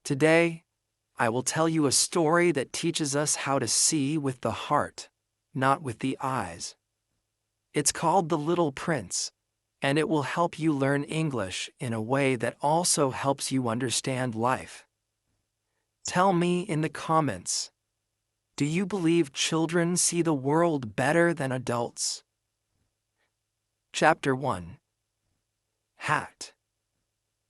Today, I will tell you a story that teaches us how to see with the heart, not with the eyes. It's called The Little Prince, and it will help you learn English in a way that also helps you understand life. Tell me in the comments, do you believe children see the world better than adults? Chapter 1. Hat.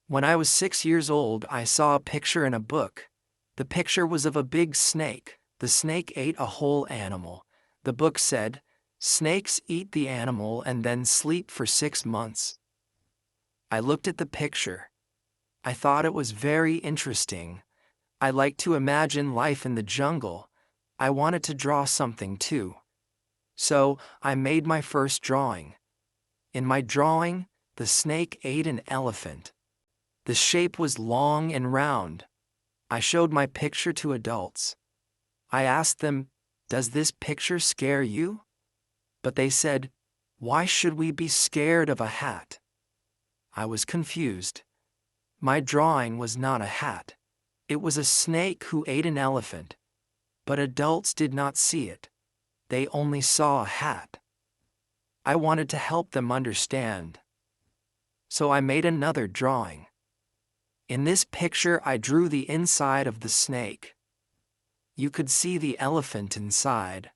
When I was 6 years old, I saw a picture in a book. The picture was of a big snake. The snake ate a whole animal. The book said, "Snakes eat the animal and then sleep for 6 months." I looked at the picture. I thought it was very interesting. I liked to imagine life in the jungle. I wanted to draw something too. So, I made my first drawing. In my drawing, the snake ate an elephant. The shape was long and round. I showed my picture to adults. I asked them, "Does this picture scare you?" But they said, "Why should we be scared of a hat?" I was confused. My drawing was not a hat. It was a snake who ate an elephant. But adults did not see it. They only saw a hat. I wanted to help them understand. So I made another drawing. In this picture, I drew the inside of the snake. You could see the elephant inside.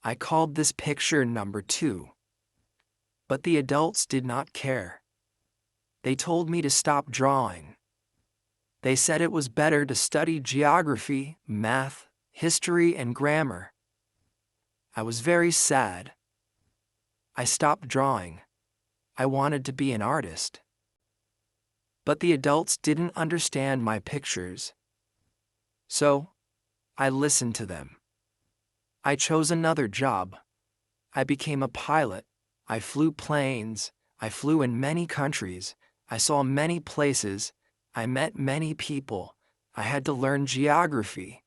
I called this picture number 2. But the adults did not care. They told me to stop drawing. They said it was better to study geography, math, history, and grammar. I was very sad. I stopped drawing. I wanted to be an artist. But the adults didn't understand my pictures. So, I listened to them. I chose another job. I became a pilot. I flew planes. I flew in many countries. I saw many places. I met many people. I had to learn geography.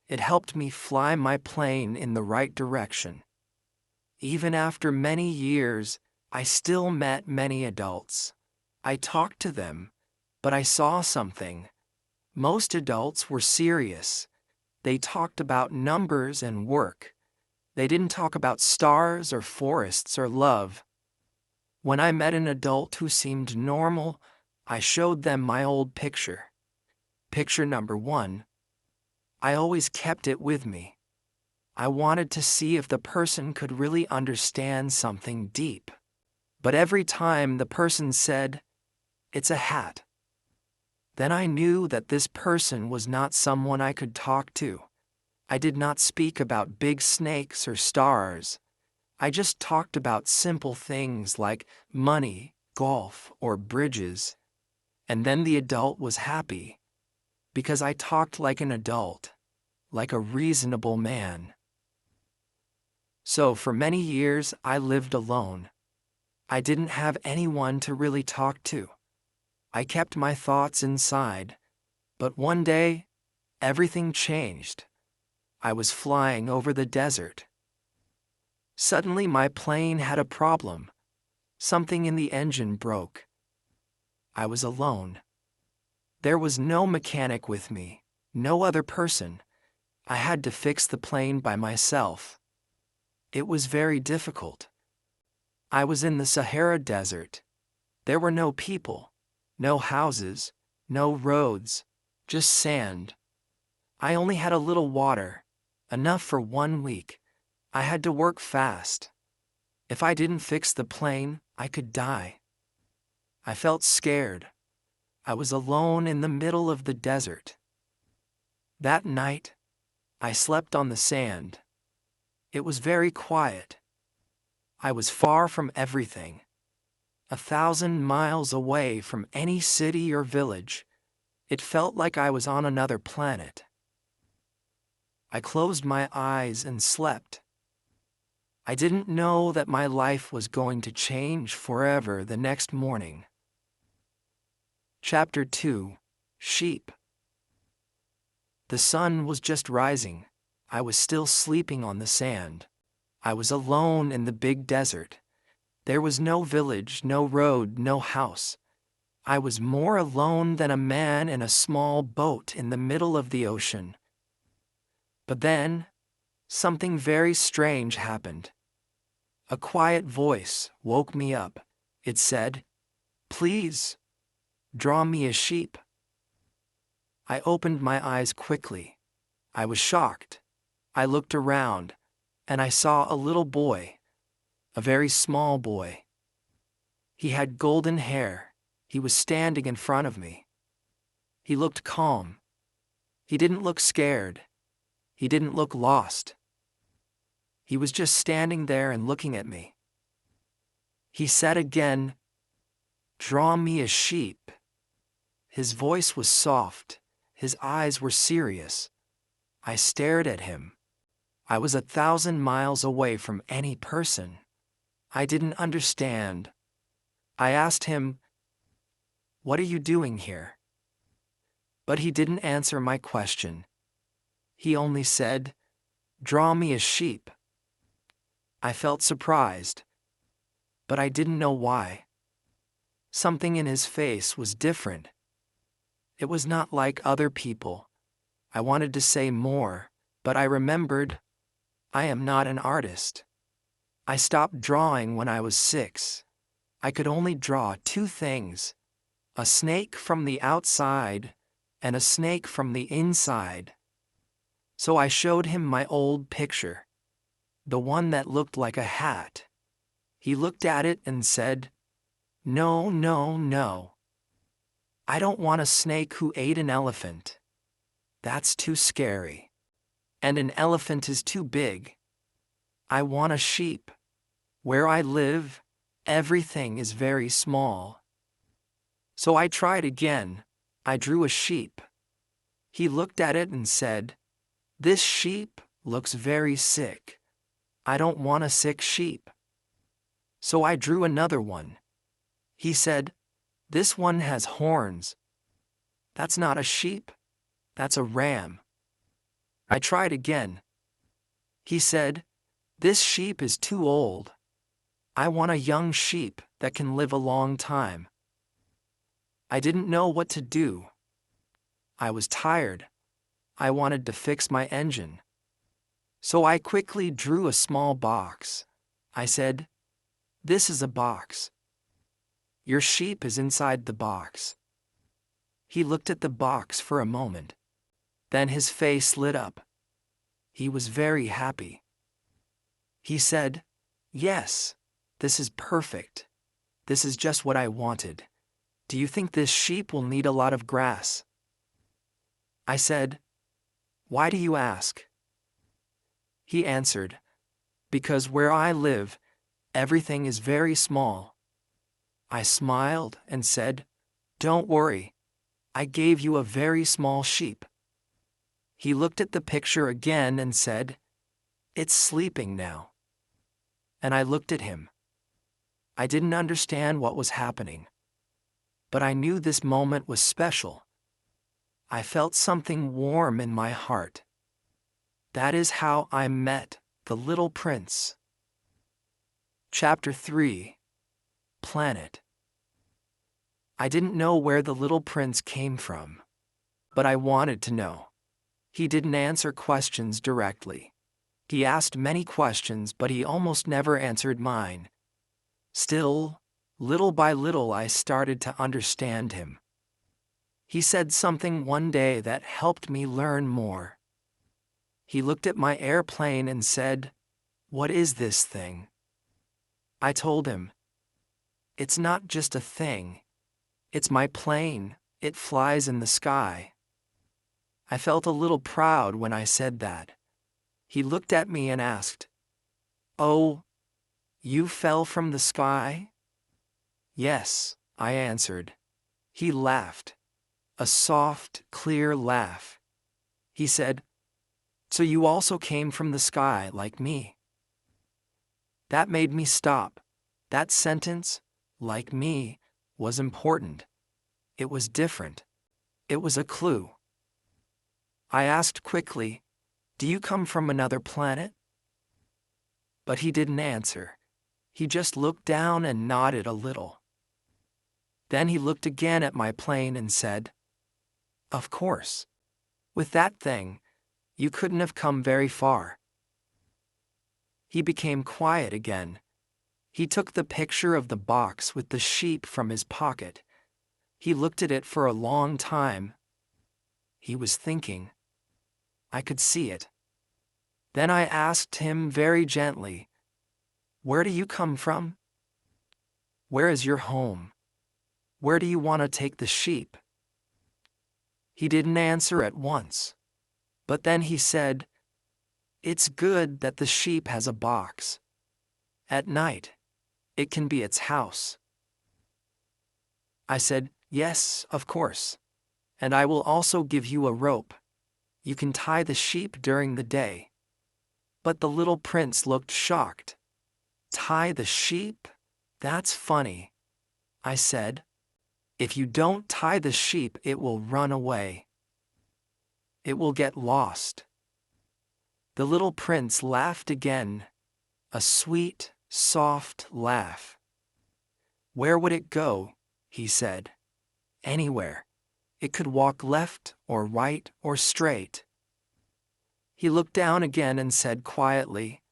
It helped me fly my plane in the right direction. Even after many years, I still met many adults. I talked to them, but I saw something. Most adults were serious. They talked about numbers and work. They didn't talk about stars or forests or love. When I met an adult who seemed normal, I showed them my old picture. Picture number 1. I always kept it with me. I wanted to see if the person could really understand something deep. But every time the person said, "It's a hat," then I knew that this person was not someone I could talk to. I did not speak about big snakes or stars. I just talked about simple things like money, golf, or bridges. And then the adult was happy, because I talked like an adult, like a reasonable man. So for many years, I lived alone. I didn't have anyone to really talk to. I kept my thoughts inside. But one day, everything changed. I was flying over the desert. Suddenly, my plane had a problem. Something in the engine broke. I was alone. There was no mechanic with me, no other person. I had to fix the plane by myself. It was very difficult. I was in the Sahara Desert. There were no people, no houses, no roads, just sand. I only had a little water, enough for 1 week. I had to work fast. If I didn't fix the plane, I could die. I felt scared. I was alone in the middle of the desert. That night, I slept on the sand. It was very quiet. I was far from everything, 1,000 miles away from any city or village. It felt like I was on another planet. I closed my eyes and slept. I didn't know that my life was going to change forever the next morning. Chapter 2. Sheep. The sun was just rising. I was still sleeping on the sand. I was alone in the big desert. There was no village, no road, no house. I was more alone than a man in a small boat in the middle of the ocean. But then, something very strange happened. A quiet voice woke me up. It said, "Please, draw me a sheep." I opened my eyes quickly. I was shocked. I looked around, and I saw a little boy, a very small boy. He had golden hair. He was standing in front of me. He looked calm. He didn't look scared. He didn't look lost. He was just standing there and looking at me. He said again, "Draw me a sheep." His voice was soft. His eyes were serious. I stared at him. I was 1,000 miles away from any person. I didn't understand. I asked him, "What are you doing here?" But he didn't answer my question. He only said, "Draw me a sheep." I felt surprised, but I didn't know why. Something in his face was different. It was not like other people. I wanted to say more, but I remembered, I am not an artist. I stopped drawing when I was 6. I could only draw 2 things, a snake from the outside and a snake from the inside. So I showed him my old picture, the one that looked like a hat. He looked at it and said, "No, no, no. I don't want a snake who ate an elephant. That's too scary. And an elephant is too big. I want a sheep. Where I live, everything is very small." So I tried again. I drew a sheep. He looked at it and said, "This sheep looks very sick. I don't want a sick sheep." So I drew another one. He said, "This one has horns. That's not a sheep. That's a ram." I tried again. He said, "This sheep is too old. I want a young sheep that can live a long time." I didn't know what to do. I was tired. I wanted to fix my engine. So I quickly drew a small box. I said, "This is a box. Your sheep is inside the box." He looked at the box for a moment. Then his face lit up. He was very happy. He said, "Yes, this is perfect. This is just what I wanted. Do you think this sheep will need a lot of grass?" I said, "Why do you ask?" He answered, "Because where I live, everything is very small." I smiled and said, "Don't worry. I gave you a very small sheep." He looked at the picture again and said, "It's sleeping now." And I looked at him. I didn't understand what was happening, but I knew this moment was special. I felt something warm in my heart. That is how I met the little prince. Chapter 3. Planet. I didn't know where the little prince came from, but I wanted to know. He didn't answer questions directly. He asked many questions, but he almost never answered mine. Still, little by little, I started to understand him. He said something one day that helped me learn more. He looked at my airplane and said, "What is this thing?" I told him, "It's not just a thing. It's my plane. It flies in the sky." I felt a little proud when I said that. He looked at me and asked, "Oh, you fell from the sky?" "Yes," I answered. He laughed. A soft, clear laugh. He said, "So you also came from the sky like me?" That made me stop. That sentence, "like me," was important. It was different. It was a clue. I asked quickly, "Do you come from another planet?" But he didn't answer. He just looked down and nodded a little. Then he looked again at my plane and said, "Of course. With that thing, you couldn't have come very far." He became quiet again. He took the picture of the box with the sheep from his pocket. He looked at it for a long time. He was thinking. I could see it. Then I asked him very gently, "Where do you come from? Where is your home? Where do you want to take the sheep?" He didn't answer at once. But then he said, "It's good that the sheep has a box. At night, it can be its house." I said, "Yes, of course. And I will also give you a rope. You can tie the sheep during the day." But the little prince looked shocked. "Tie the sheep? That's funny," I said. "If you don't tie the sheep, it will run away. It will get lost." The little prince laughed again, a sweet, soft laugh. "Where would it go?" he said. "Anywhere. It could walk left or right or straight." He looked down again and said quietly,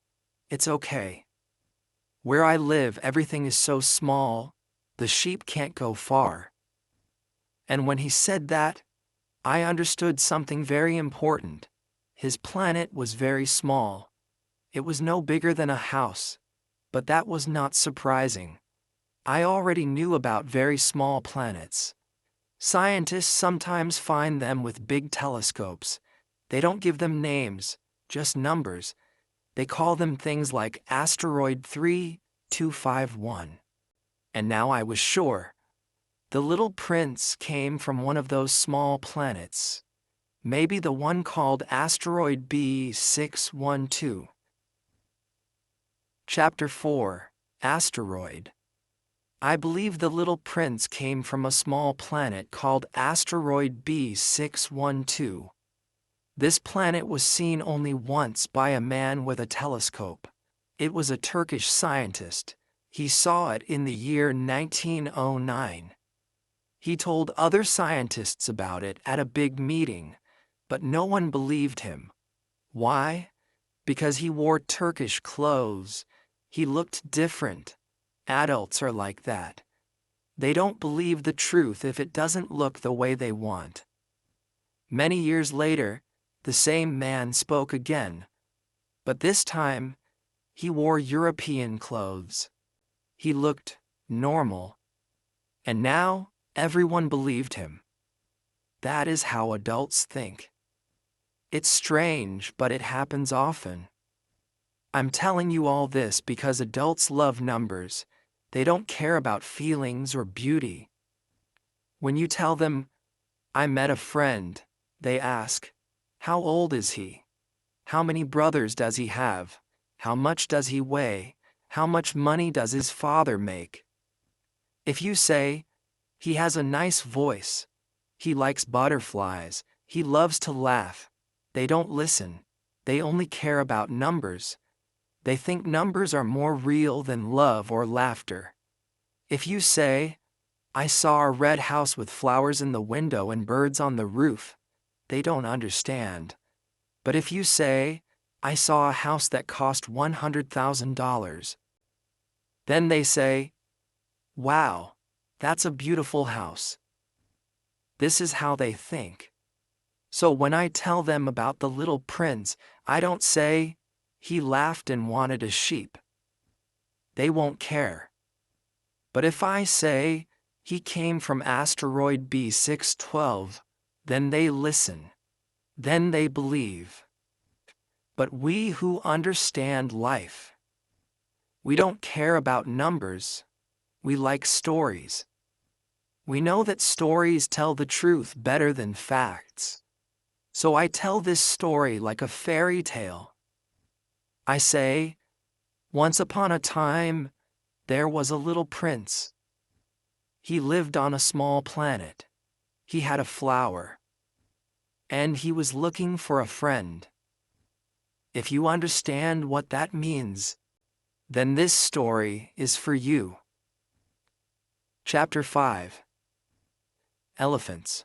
"It's okay. Where I live, everything is so small, the sheep can't go far." And when he said that, I understood something very important. His planet was very small. It was no bigger than a house, but that was not surprising. I already knew about very small planets. Scientists sometimes find them with big telescopes. They don't give them names, just numbers. They call them things like asteroid 3251. And now I was sure. The little prince came from one of those small planets. Maybe the one called asteroid B612. Chapter 4, Asteroid. I believe the little prince came from a small planet called asteroid B612. This planet was seen only once by a man with a telescope. It was a Turkish scientist. He saw it in the year 1909. He told other scientists about it at a big meeting, but no one believed him. Why? Because he wore Turkish clothes. He looked different. Adults are like that. They don't believe the truth if it doesn't look the way they want. Many years later, the same man spoke again. But this time, he wore European clothes. He looked normal. And now, everyone believed him. That is how adults think. It's strange, but it happens often. I'm telling you all this because adults love numbers. They don't care about feelings or beauty. When you tell them, "I met a friend," they ask, "How old is he? How many brothers does he have? How much does he weigh? How much money does his father make?" If you say, "He has a nice voice. He likes butterflies. He loves to laugh," they don't listen. They only care about numbers. They think numbers are more real than love or laughter. If you say, "I saw a red house with flowers in the window and birds on the roof," they don't understand. But if you say, "I saw a house that cost $100,000, then they say, "Wow, that's a beautiful house." This is how they think. So when I tell them about the little prince, I don't say, "He laughed and wanted a sheep." They won't care. But if I say, "He came from asteroid B612, then they listen. Then they believe. But we who understand life, we don't care about numbers. We like stories. We know that stories tell the truth better than facts. So I tell this story like a fairy tale. I say, "Once upon a time, there was a little prince. He lived on a small planet. He had a flower. And he was looking for a friend." If you understand what that means, then this story is for you. Chapter 5. elephants.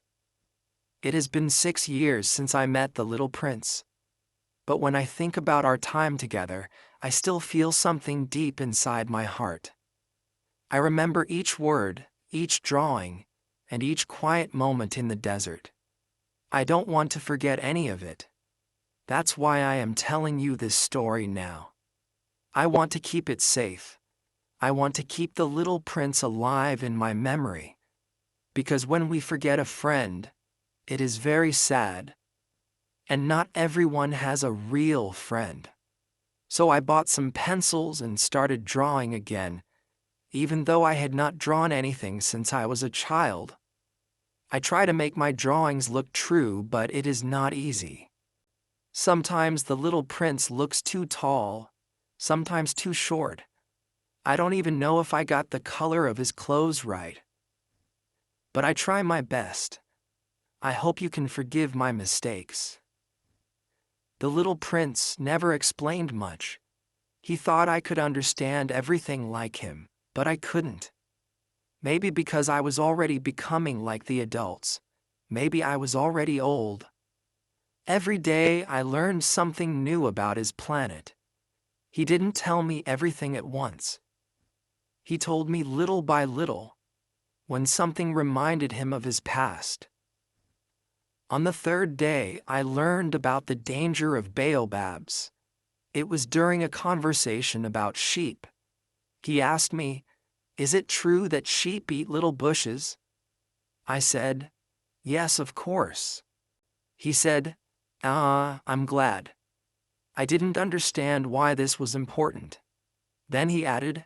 It has been 6 years since I met the little prince. But when I think about our time together, I still feel something deep inside my heart. I remember each word, each drawing, and each quiet moment in the desert. I don't want to forget any of it. That's why I am telling you this story now. I want to keep it safe. I want to keep the little prince alive in my memory. Because when we forget a friend, it is very sad. And not everyone has a real friend. So I bought some pencils and started drawing again, even though I had not drawn anything since I was a child. I try to make my drawings look true, but it is not easy. Sometimes the little prince looks too tall, sometimes too short. I don't even know if I got the color of his clothes right. But I try my best. I hope you can forgive my mistakes. The little prince never explained much. He thought I could understand everything like him, but I couldn't. Maybe because I was already becoming like the adults. Maybe I was already old. Every day I learned something new about his planet. He didn't tell me everything at once. He told me little by little, when something reminded him of his past. On the third day, I learned about the danger of baobabs. It was during a conversation about sheep. He asked me, "Is it true that sheep eat little bushes?" I said, "Yes, of course." He said, I'm glad." I didn't understand why this was important. Then he added,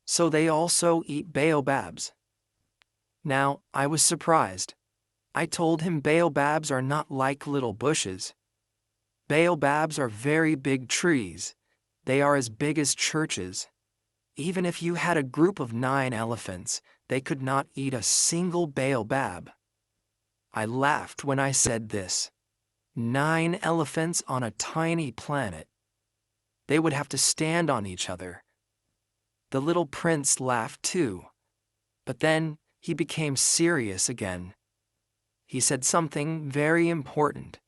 "So they also eat baobabs?" Now, I was surprised. I told him baobabs are not like little bushes. Baobabs are very big trees. They are as big as churches. Even if you had a group of 9 elephants, they could not eat a single baobab. I laughed when I said this. 9 elephants on a tiny planet. They would have to stand on each other. The little prince laughed too. But then he became serious again. He said something very important.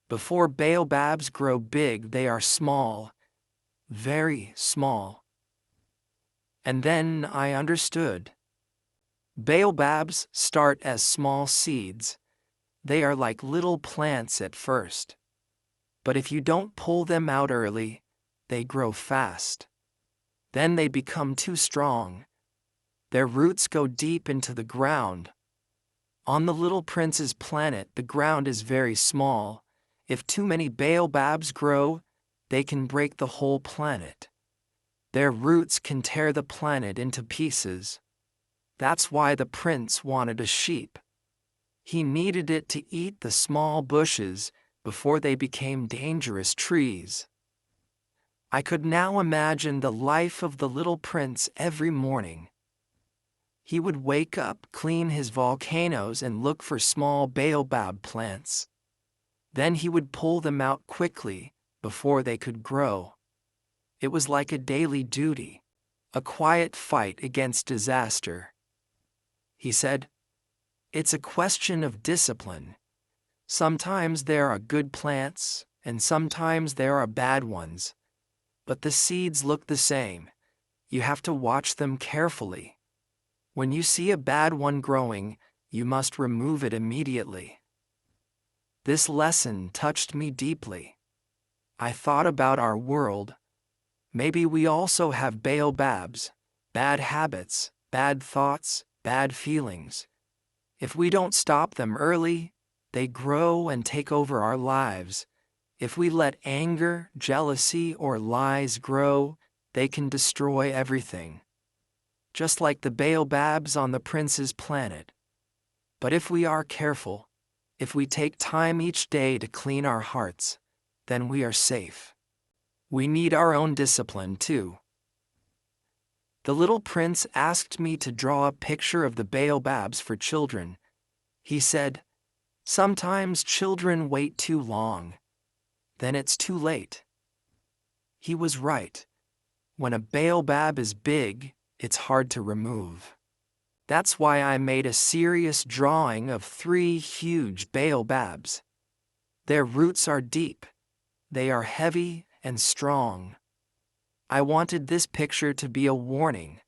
Before baobabs grow big, they are small, very small. And then I understood. Baobabs start as small seeds. They are like little plants at first. But if you don't pull them out early, they grow fast. Then they become too strong. Their roots go deep into the ground. On the little prince's planet, the ground is very small. If too many baobabs grow, they can break the whole planet. Their roots can tear the planet into pieces. That's why the prince wanted a sheep. He needed it to eat the small bushes before they became dangerous trees. I could now imagine the life of the little prince every morning. He would wake up, clean his volcanoes, and look for small baobab plants. Then he would pull them out quickly before they could grow. It was like a daily duty, a quiet fight against disaster. He said, "It's a question of discipline. Sometimes there are good plants, and sometimes there are bad ones. But the seeds look the same. You have to watch them carefully. When you see a bad one growing, you must remove it immediately." This lesson touched me deeply. I thought about our world. Maybe we also have baobabs, bad habits, bad thoughts, bad feelings. If we don't stop them early, they grow and take over our lives. If we let anger, jealousy, or lies grow, they can destroy everything. Just like the baobabs on the prince's planet. But if we are careful, if we take time each day to clean our hearts, then we are safe. We need our own discipline too. The little prince asked me to draw a picture of the baobabs for children. He said, "Sometimes children wait too long. Then it's too late." He was right. When a baobab is big, it's hard to remove. That's why I made a serious drawing of 3 huge baobabs. Their roots are deep. They are heavy and strong. I wanted this picture to be a warning,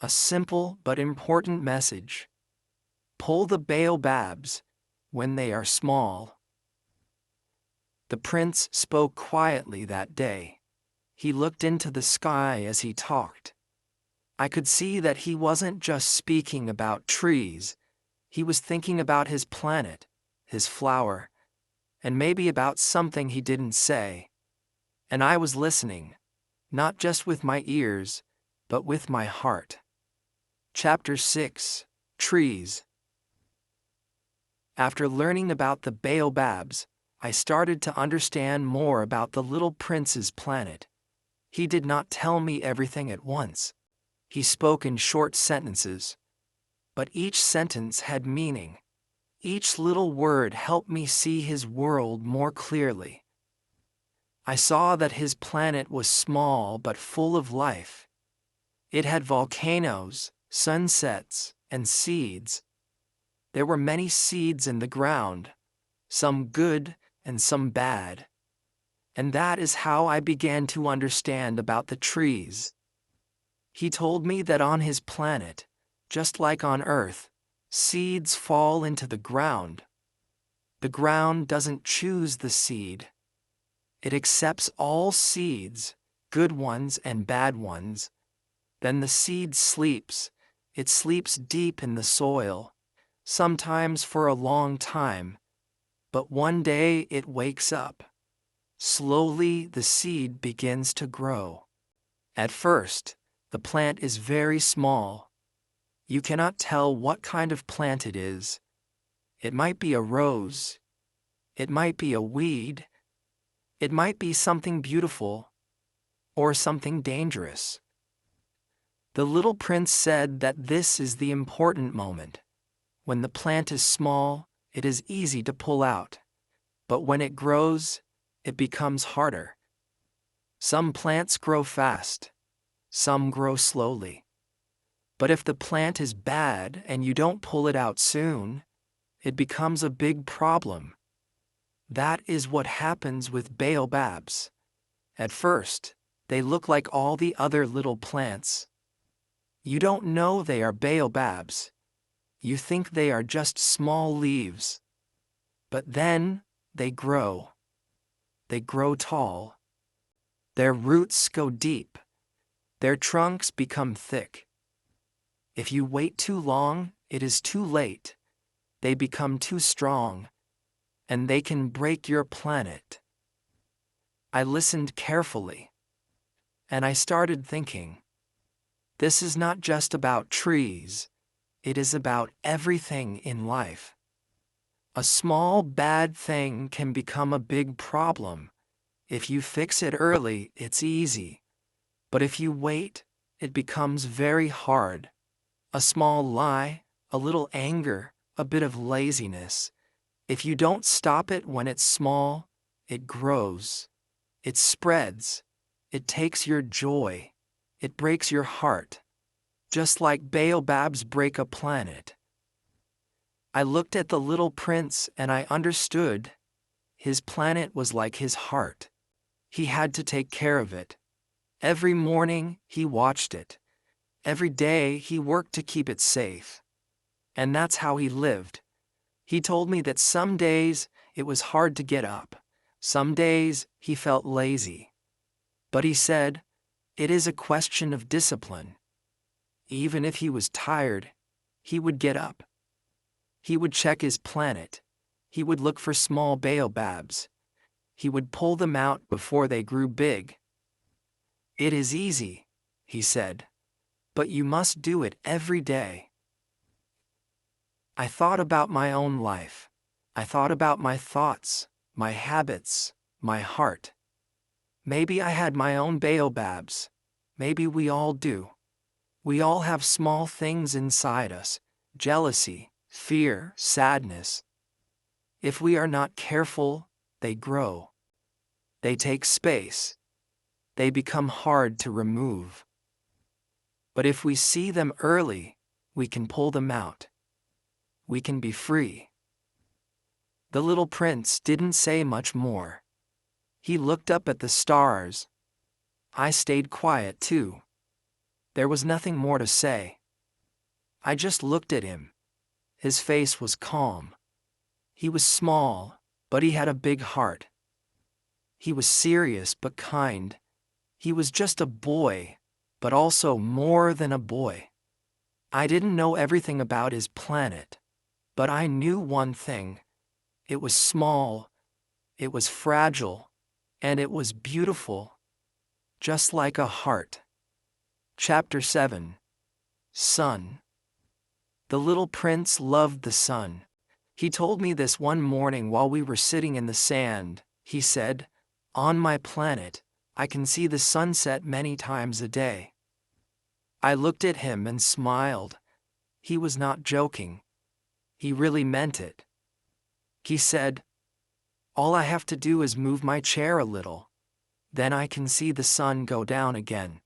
a simple but important message. Pull the baobabs when they are small. The prince spoke quietly that day. He looked into the sky as he talked. I could see that he wasn't just speaking about trees. He was thinking about his planet, his flower, and maybe about something he didn't say. And I was listening, not just with my ears, but with my heart. Chapter 6: Trees. After learning about the baobabs, I started to understand more about the little prince's planet. He did not tell me everything at once. He spoke in short sentences, but each sentence had meaning. Each little word helped me see his world more clearly. I saw that his planet was small but full of life. It had volcanoes, sunsets, and seeds. There were many seeds in the ground, some good and some bad. And that is how I began to understand about the trees. He told me that on his planet, just like on Earth, seeds fall into the ground. The ground doesn't choose the seed. It accepts all seeds, good ones and bad ones. Then the seed sleeps. It sleeps deep in the soil, sometimes for a long time. But one day it wakes up. Slowly the seed begins to grow. At first, the plant is very small. You cannot tell what kind of plant it is. It might be a rose. It might be a weed. It might be something beautiful or something dangerous. The little prince said that this is the important moment. When the plant is small, it is easy to pull out. But when it grows, it becomes harder. Some plants grow fast. Some grow slowly. But if the plant is bad and you don't pull it out soon, it becomes a big problem. That is what happens with baobabs. At first, they look like all the other little plants. You don't know they are baobabs. You think they are just small leaves. But then they grow. They grow tall. Their roots go deep. Their trunks become thick. If you wait too long, it is too late. They become too strong, and they can break your planet. I listened carefully, and I started thinking, this is not just about trees, it is about everything in life. A small bad thing can become a big problem. If you fix it early, it's easy. But if you wait, it becomes very hard. A small lie, a little anger, a bit of laziness. If you don't stop it when it's small, it grows. It spreads. It takes your joy. It breaks your heart. Just like baobabs break a planet. I looked at the little prince and I understood. His planet was like his heart. He had to take care of it. Every morning, he watched it. Every day, he worked to keep it safe. And that's how he lived. He told me that some days, it was hard to get up. Some days, he felt lazy. But he said, it is a question of discipline. Even if he was tired, he would get up. He would check his planet. He would look for small baobabs. He would pull them out before they grew big. It is easy, he said, but you must do it every day. I thought about my own life. I thought about my thoughts, my habits, my heart. Maybe I had my own baobabs. Maybe we all do. We all have small things inside us, jealousy, fear, sadness. If we are not careful, they grow. They take space. They become hard to remove. But if we see them early, We can pull them out. We can be free. The little prince didn't say much more. He looked up at the stars. I stayed quiet too. There was nothing more to say. I just looked at him. His face was calm. He was small, but he had a big heart. He was serious but kind. He was just a boy, but also more than a boy. I didn't know everything about his planet, but I knew one thing. It was small, it was fragile, and it was beautiful, just like a heart. Chapter 7. Sun. The little prince loved the sun. He told me this one morning while we were sitting in the sand. He said, "On my planet, I can see the sunset many times a day." I looked at him and smiled. He was not joking. He really meant it. He said, "All I have to do is move my chair a little. Then I can see the sun go down again."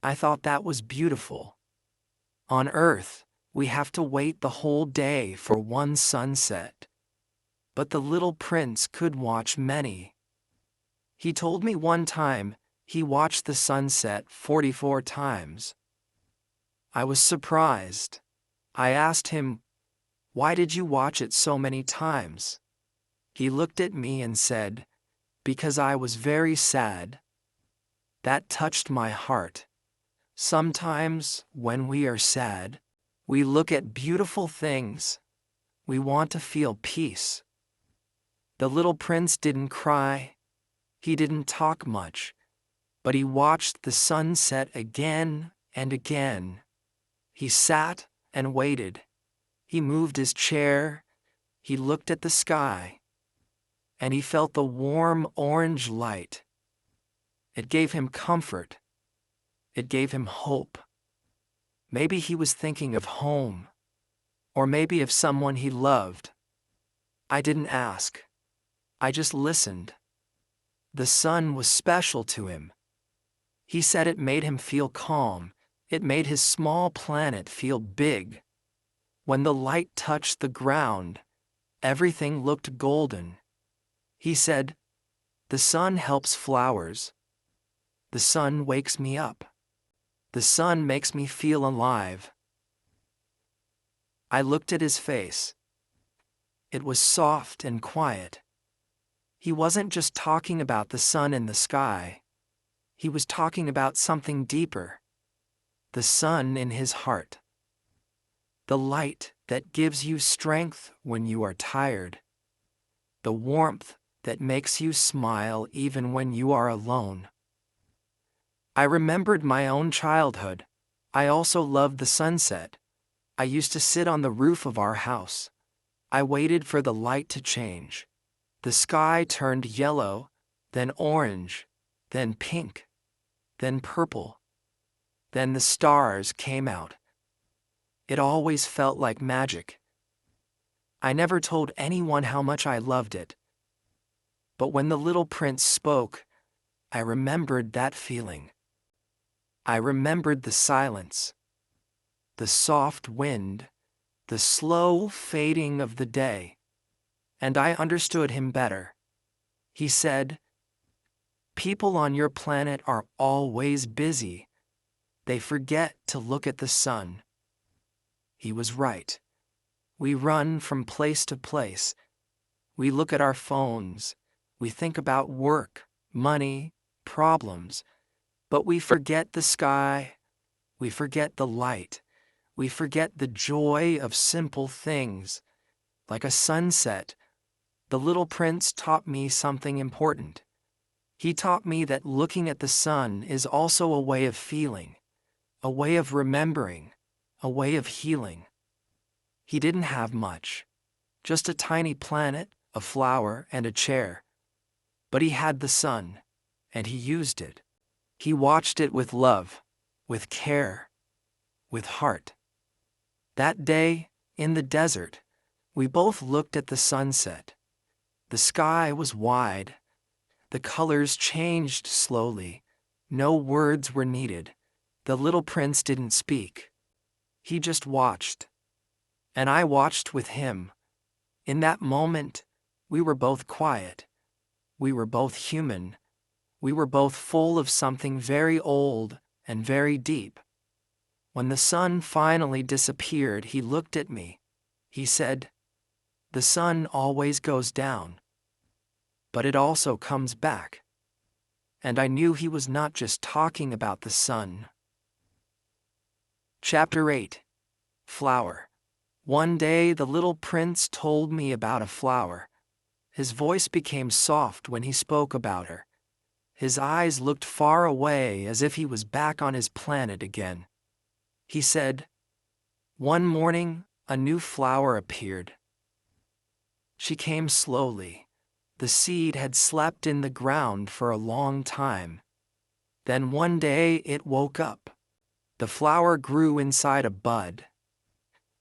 I thought that was beautiful. On Earth, we have to wait the whole day for one sunset. But the little prince could watch many. He told me one time he watched the sunset 44 times. I was surprised. I asked him, "Why did you watch it so many times?" He looked at me and said, "Because I was very sad." That touched my heart. Sometimes, when we are sad, we look at beautiful things. We want to feel peace. The little prince didn't cry. He didn't talk much, but he watched the sun set again and again. He sat and waited. He moved his chair. He looked at the sky. And he felt the warm orange light. It gave him comfort. It gave him hope. Maybe he was thinking of home, or maybe of someone he loved. I didn't ask. I just listened. The sun was special to him. He said it made him feel calm. It made his small planet feel big. When the light touched the ground, everything looked golden. He said, "The sun helps flowers. The sun wakes me up. The sun makes me feel alive." I looked at his face. It was soft and quiet. He wasn't just talking about the sun in the sky. He was talking about something deeper. The sun in his heart. The light that gives you strength when you are tired. The warmth that makes you smile even when you are alone. I remembered my own childhood. I also loved the sunset. I used to sit on the roof of our house. I waited for the light to change. The sky turned yellow, then orange, then pink, then purple. Then the stars came out. It always felt like magic. I never told anyone how much I loved it. But when the little prince spoke, I remembered that feeling. I remembered the silence, the soft wind, the slow fading of the day. And I understood him better. He said, "People on your planet are always busy. They forget to look at the sun." He was right. We run from place to place. We look at our phones. We think about work, money, problems. But we forget the sky. We forget the light. We forget the joy of simple things, like a sunset. The little prince taught me something important. He taught me that looking at the sun is also a way of feeling, a way of remembering, a way of healing. He didn't have much, just a tiny planet, a flower, and a chair. But he had the sun, and he used it. He watched it with love, with care, with heart. That day, in the desert, we both looked at the sunset. The sky was wide. The colors changed slowly. No words were needed. The little prince didn't speak. He just watched. And I watched with him. In that moment, we were both quiet. We were both human. We were both full of something very old and very deep. When the sun finally disappeared, he looked at me. He said, "The sun always goes down, but it also comes back." And I knew he was not just talking about the sun. Chapter 8. Flower. One day the little prince told me about a flower. His voice became soft when he spoke about her. His eyes looked far away as if he was back on his planet again. He said, "One morning, a new flower appeared. She came slowly. The seed had slept in the ground for a long time. Then one day it woke up. The flower grew inside a bud.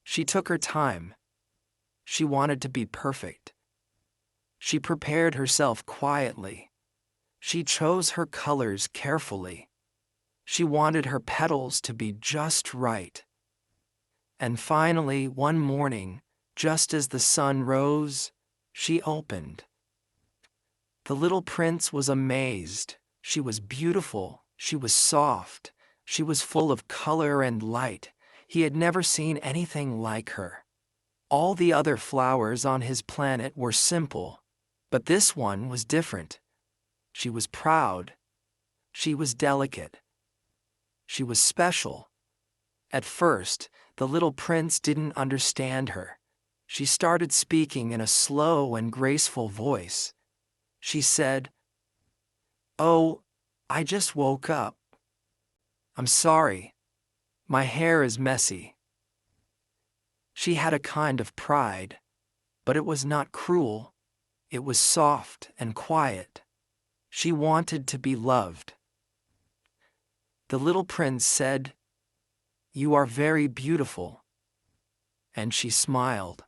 She took her time. She wanted to be perfect. She prepared herself quietly. She chose her colors carefully. She wanted her petals to be just right. And finally, one morning, just as the sun rose, she opened. The little prince was amazed. She was beautiful. She was soft. She was full of color and light. He had never seen anything like her. All the other flowers on his planet were simple, but this one was different. She was proud. She was delicate. She was special. At first, the little prince didn't understand her. She started speaking in a slow and graceful voice. She said, "Oh, I just woke up. I'm sorry. My hair is messy." She had a kind of pride, but it was not cruel. It was soft and quiet. She wanted to be loved. The little prince said, "You are very beautiful." And she smiled.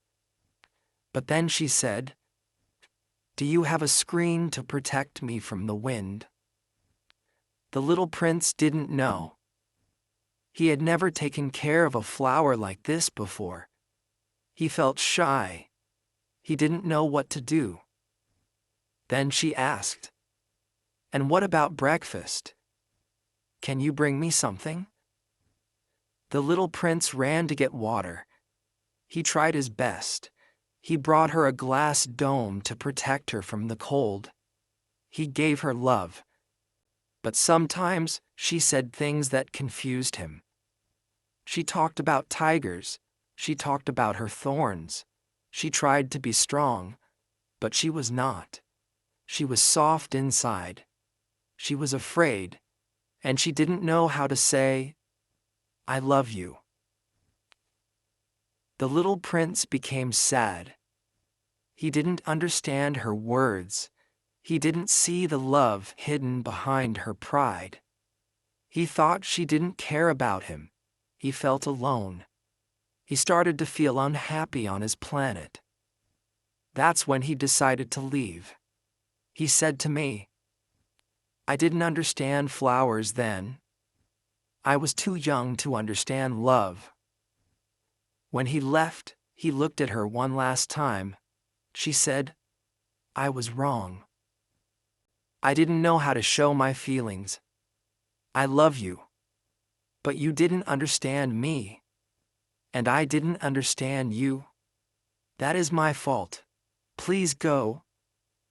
But then she said, "Do you have a screen to protect me from the wind?" The little prince didn't know. He had never taken care of a flower like this before. He felt shy. He didn't know what to do. Then she asked, "And what about breakfast? Can you bring me something?" The little prince ran to get water. He tried his best. He brought her a glass dome to protect her from the cold. He gave her love. But sometimes she said things that confused him. She talked about tigers. She talked about her thorns. She tried to be strong, but she was not. She was soft inside. She was afraid, and she didn't know how to say, "I love you." The little prince became sad. He didn't understand her words. He didn't see the love hidden behind her pride. He thought she didn't care about him. He felt alone. He started to feel unhappy on his planet. That's when he decided to leave. He said to me, "I didn't understand flowers then. I was too young to understand love." When he left, he looked at her one last time. She said, "I was wrong. I didn't know how to show my feelings. I love you. But you didn't understand me. And I didn't understand you. That is my fault. Please go.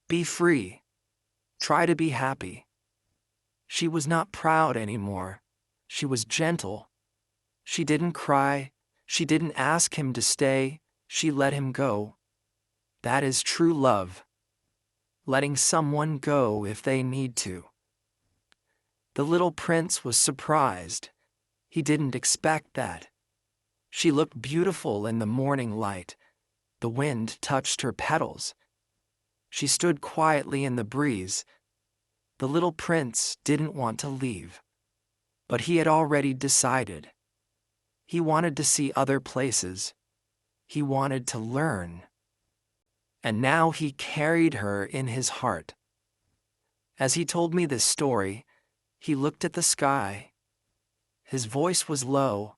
Be free. Try to be happy." She was not proud anymore. She was gentle. She didn't cry. She didn't ask him to stay. She let him go. That is true love. Letting someone go if they need to. The little prince was surprised. He didn't expect that. She looked beautiful in the morning light. The wind touched her petals. She stood quietly in the breeze. The little prince didn't want to leave. But he had already decided. He wanted to see other places. He wanted to learn. And now he carried her in his heart. As he told me this story, he looked at the sky. His voice was low.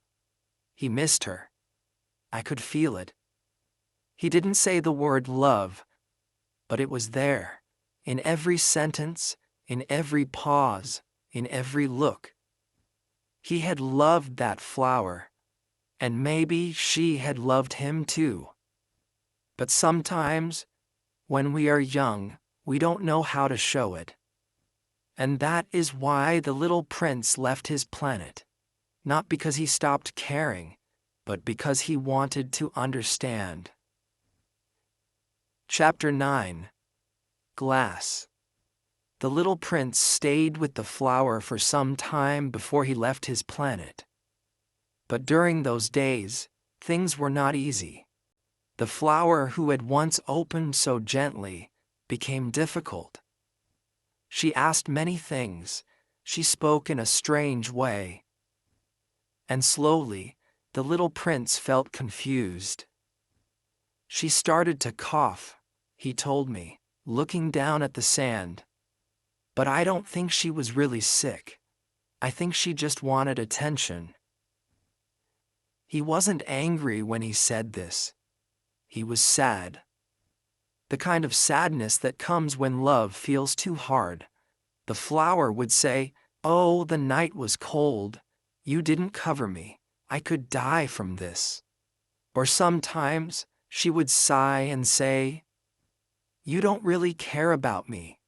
He missed her. I could feel it. He didn't say the word love, but it was there, in every sentence, in every pause, in every look. He had loved that flower, and maybe she had loved him too. But sometimes, when we are young, we don't know how to show it. And that is why the little prince left his planet. Not because he stopped caring, but because he wanted to understand. Chapter 9. Glass. The little prince stayed with the flower for some time before he left his planet. But during those days, things were not easy. The flower who had once opened so gently became difficult. She asked many things, she spoke in a strange way. And slowly, the little prince felt confused. She started to cough, he told me, looking down at the sand. But I don't think she was really sick. I think she just wanted attention. He wasn't angry when he said this. He was sad. The kind of sadness that comes when love feels too hard. The flower would say, "Oh, the night was cold. You didn't cover me. I could die from this." Or sometimes she would sigh and say, "You don't really care about me.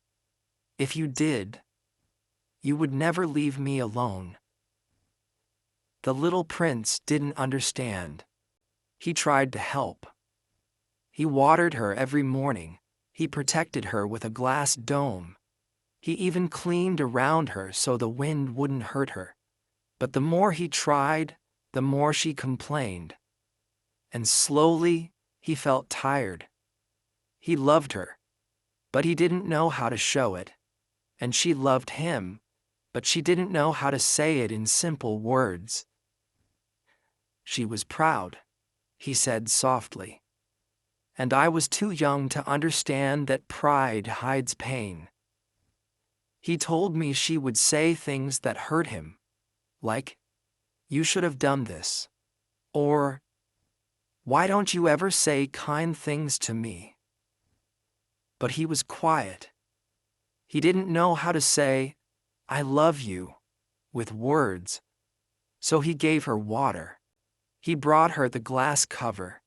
If you did, you would never leave me alone." The little prince didn't understand. He tried to help. He watered her every morning. He protected her with a glass dome. He even cleaned around her so the wind wouldn't hurt her. But the more he tried, the more she complained. And slowly, he felt tired. He loved her, but he didn't know how to show it. And she loved him, but she didn't know how to say it in simple words. She was proud, he said softly. And I was too young to understand that pride hides pain. He told me she would say things that hurt him, like, "You should have done this," or, "Why don't you ever say kind things to me?" But he was quiet. He didn't know how to say, "I love you," with words. So he gave her water. He brought her the glass cover.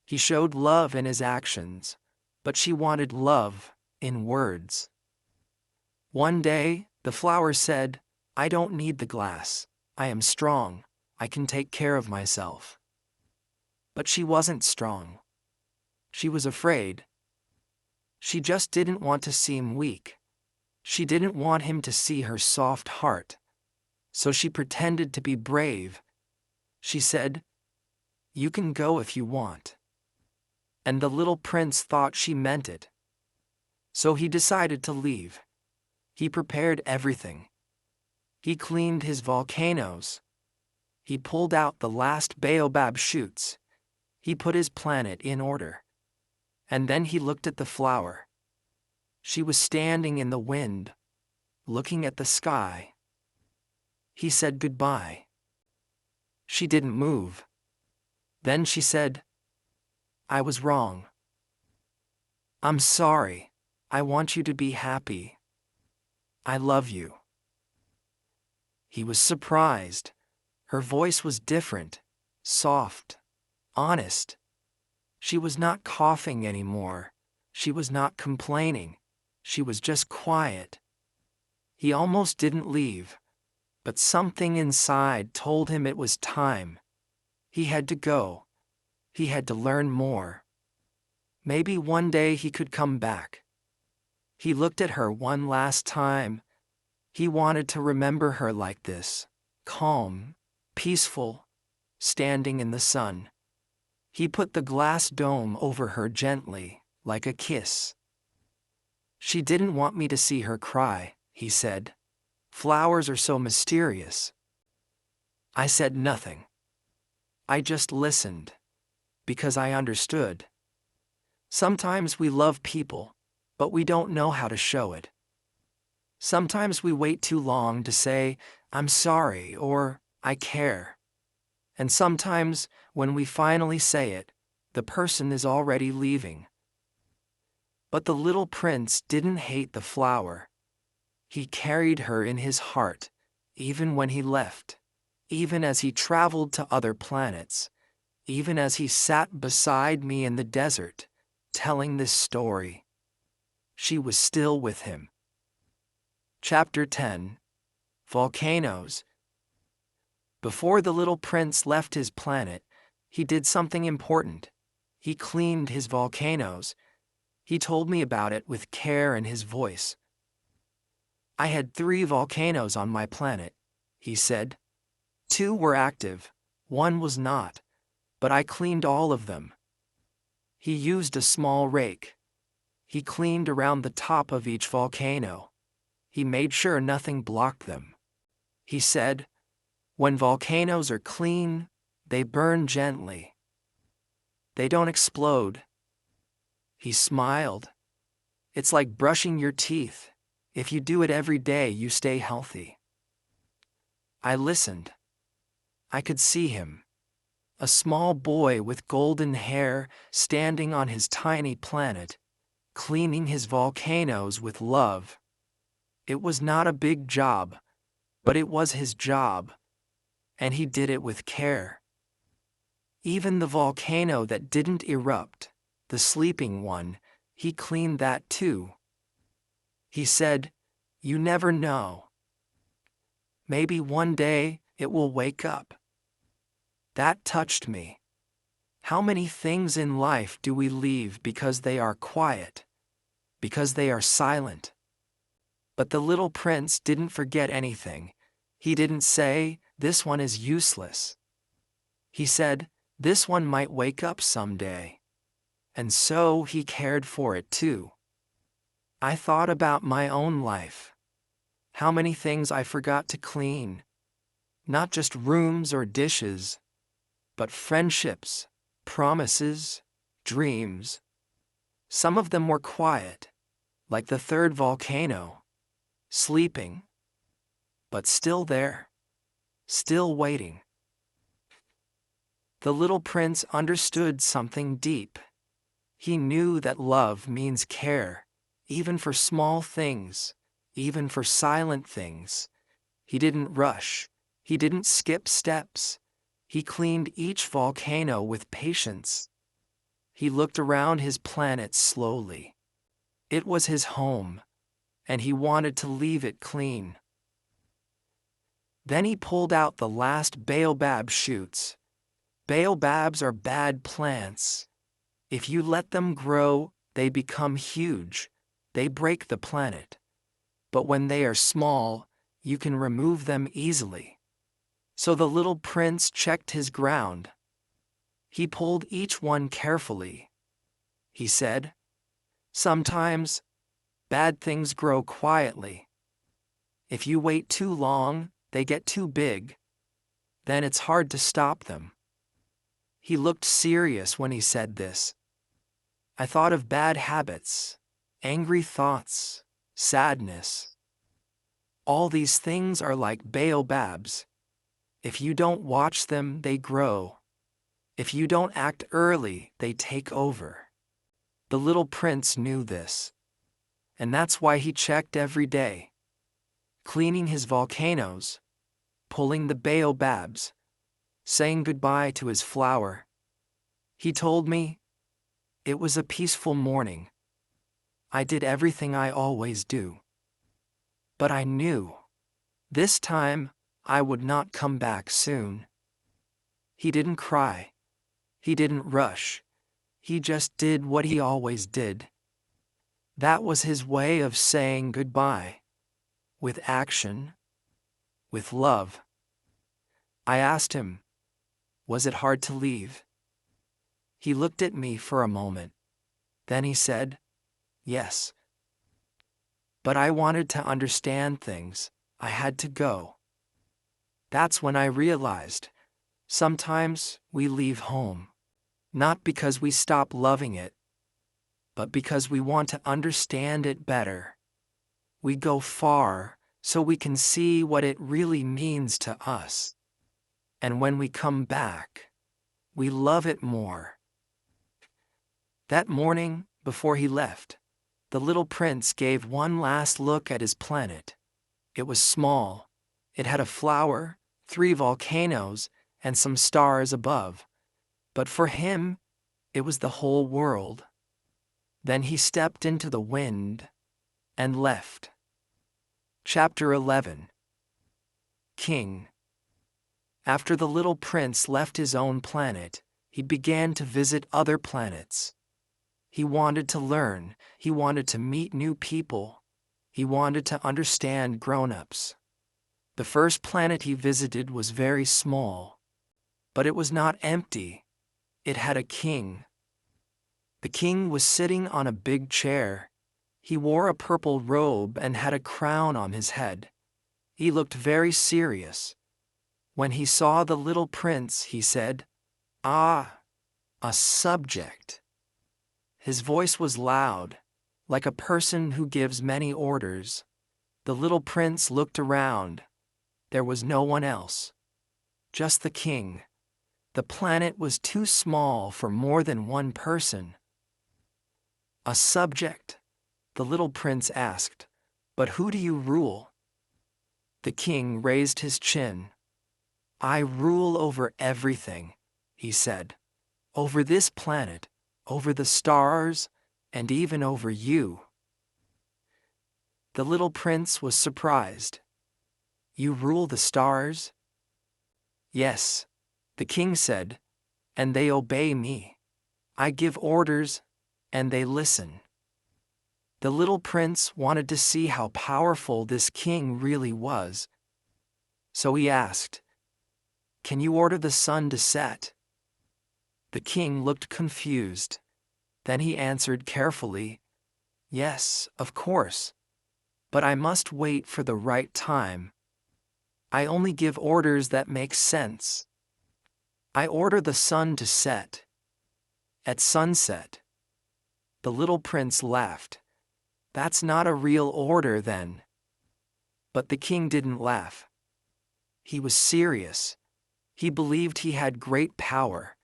He showed love in his actions, but she wanted love in words. One day, the flower said, "I don't need the glass. I am strong. I can take care of myself." But she wasn't strong. She was afraid. She just didn't want to seem weak. She didn't want him to see her soft heart. So she pretended to be brave. She said, "You can go if you want." And the little prince thought she meant it. So he decided to leave. He prepared everything. He cleaned his volcanoes. He pulled out the last baobab shoots. He put his planet in order. And then he looked at the flower. She was standing in the wind, looking at the sky. He said goodbye. She didn't move. Then she said, "I was wrong. I'm sorry. I want you to be happy. I love you." He was surprised. Her voice was different, soft, honest. She was not coughing anymore. She was not complaining. She was just quiet. He almost didn't leave, but something inside told him it was time. He had to go. He had to learn more. Maybe one day he could come back. He looked at her one last time. He wanted to remember her like this, calm, peaceful, standing in the sun. He put the glass dome over her gently, like a kiss. "She didn't want me to see her cry," he said. "Flowers are so mysterious." I said nothing. I just listened, because I understood. Sometimes we love people, but we don't know how to show it. Sometimes we wait too long to say, "I'm sorry," or "I care." And sometimes, when we finally say it, the person is already leaving. But the little prince didn't hate the flower. He carried her in his heart, even when he left, even as he traveled to other planets, even as he sat beside me in the desert, telling this story. She was still with him. Chapter 10. Volcanoes. Before the little prince left his planet, he did something important. He cleaned his volcanoes. He told me about it with care in his voice. I had 3 volcanoes on my planet, he said. 2 were active, 1 was not, but I cleaned all of them. He used a small rake. He cleaned around the top of each volcano. He made sure nothing blocked them. He said, "When volcanoes are clean, they burn gently. They don't explode." He smiled. "It's like brushing your teeth. If you do it every day, you stay healthy." I listened. I could see him. A small boy with golden hair standing on his tiny planet, cleaning his volcanoes with love. It was not a big job, but it was his job, and he did it with care. Even the volcano that didn't erupt, the sleeping one, he cleaned that too. He said, "You never know. Maybe one day it will wake up." That touched me. How many things in life do we leave because they are quiet, because they are silent? But the little prince didn't forget anything. He didn't say, "This one is useless." He said, "This one might wake up someday." And so he cared for it too. I thought about my own life. How many things I forgot to clean. Not just rooms or dishes, but friendships, promises, dreams. Some of them were quiet, like the 3rd volcano, sleeping, but still there, still waiting. The little prince understood something deep. He knew that love means care, even for small things, even for silent things. He didn't rush. He didn't skip steps. He cleaned each volcano with patience. He looked around his planet slowly. It was his home, and he wanted to leave it clean. Then he pulled out the last baobab shoots. Baobabs are bad plants. If you let them grow, they become huge. They break the planet. But when they are small, you can remove them easily. So the little prince checked his ground. He pulled each one carefully. He said, "Sometimes, bad things grow quietly. If you wait too long, they get too big. Then it's hard to stop them." He looked serious when he said this. I thought of bad habits, angry thoughts, sadness. All these things are like baobabs. If you don't watch them, they grow. If you don't act early, they take over. The little prince knew this. And that's why he checked every day. Cleaning his volcanoes, pulling the baobabs, saying goodbye to his flower. He told me, "It was a peaceful morning. I did everything I always do." But I knew, this time, I would not come back soon. He didn't cry. He didn't rush. He just did what he always did. That was his way of saying goodbye. With action. With love. I asked him, "Was it hard to leave?" He looked at me for a moment. Then he said, "Yes. But I wanted to understand things. I had to go." That's when I realized, sometimes we leave home, not because we stop loving it, but because we want to understand it better. We go far so we can see what it really means to us. And when we come back, we love it more. That morning, before he left, the little prince gave one last look at his planet. It was small. It had a flower, 3 volcanoes, and some stars above. But for him, it was the whole world. Then he stepped into the wind and left. Chapter 11. King. After the little prince left his own planet, he began to visit other planets. He wanted to learn, he wanted to meet new people, he wanted to understand grown-ups. The first planet he visited was very small, but it was not empty. It had a king. The king was sitting on a big chair. He wore a purple robe and had a crown on his head. He looked very serious. When he saw the little prince, he said, "Ah, a subject." His voice was loud, like a person who gives many orders. The little prince looked around. There was no one else. Just the king. The planet was too small for more than one person. "A subject?" the little prince asked. "But who do you rule?" The king raised his chin. "I rule over everything," he said. "Over this planet, over the stars, and even over you." The little prince was surprised. "You rule the stars?" "Yes," the king said, "and they obey me. I give orders, and they listen." The little prince wanted to see how powerful this king really was. So he asked, "Can you order the sun to set?" The king looked confused. Then he answered carefully, "Yes, of course. But I must wait for the right time. I only give orders that make sense. I order the sun to set at sunset." The little prince laughed. "That's not a real order then." But the king didn't laugh. He was serious. He believed he had great power.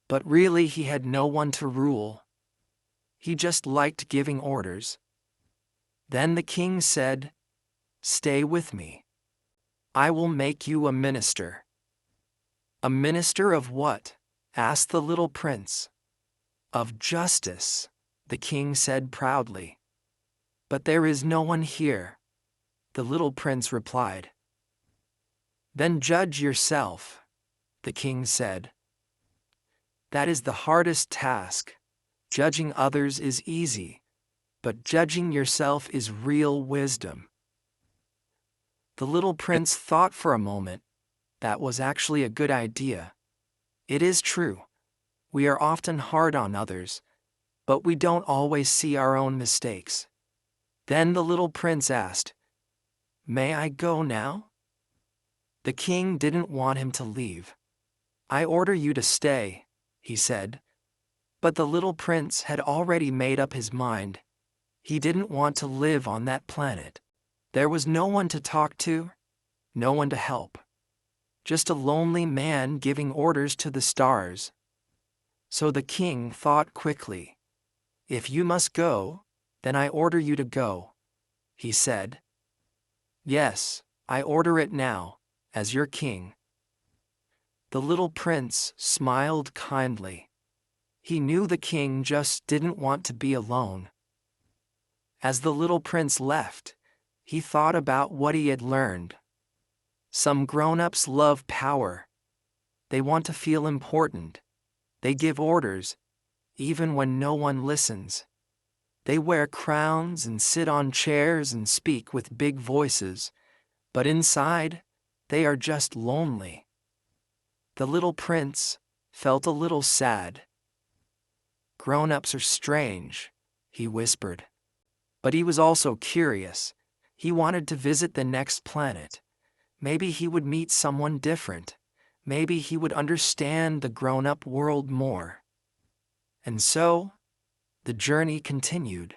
But really he had no one to rule. He just liked giving orders. Then the king said, "Stay with me. I will make you a minister." "A minister of what?" asked the little prince. "Of justice," the king said proudly. "But there is no one here," the little prince replied. "Then judge yourself," the king said. "That is the hardest task. Judging others is easy, but judging yourself is real wisdom." The little prince thought for a moment. That was actually a good idea. It is true. We are often hard on others, but we don't always see our own mistakes. Then the little prince asked, "May I go now?" The king didn't want him to leave. "I order you to stay," he said. But the little prince had already made up his mind. He didn't want to live on that planet. There was no one to talk to, no one to help. Just a lonely man giving orders to the stars. So the king thought quickly. "If you must go, then I order you to go," he said. "Yes, I order it now, as your king." The little prince smiled kindly. He knew the king just didn't want to be alone. As the little prince left, he thought about what he had learned. Some grown-ups love power. They want to feel important. They give orders, even when no one listens. They wear crowns and sit on chairs and speak with big voices, but inside, they are just lonely. The little prince felt a little sad. "Grown-ups are strange," he whispered. But he was also curious. He wanted to visit the next planet. Maybe he would meet someone different. Maybe he would understand the grown-up world more. And so, the journey continued.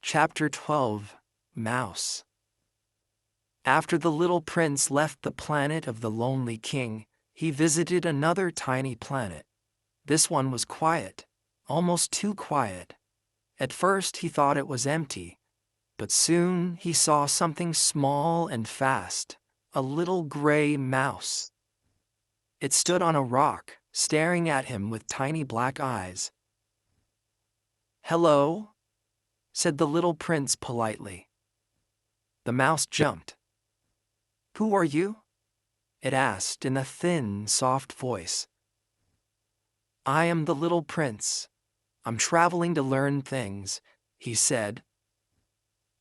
Chapter 12. Mouse. After the little prince left the planet of the lonely king, he visited another tiny planet. This one was quiet, almost too quiet. At first he thought it was empty, but soon he saw something small and fast, a little gray mouse. It stood on a rock, staring at him with tiny black eyes. "Hello," said the little prince politely. The mouse jumped. "Who are you?" it asked in a thin, soft voice. "I am the little prince. I'm traveling to learn things," he said.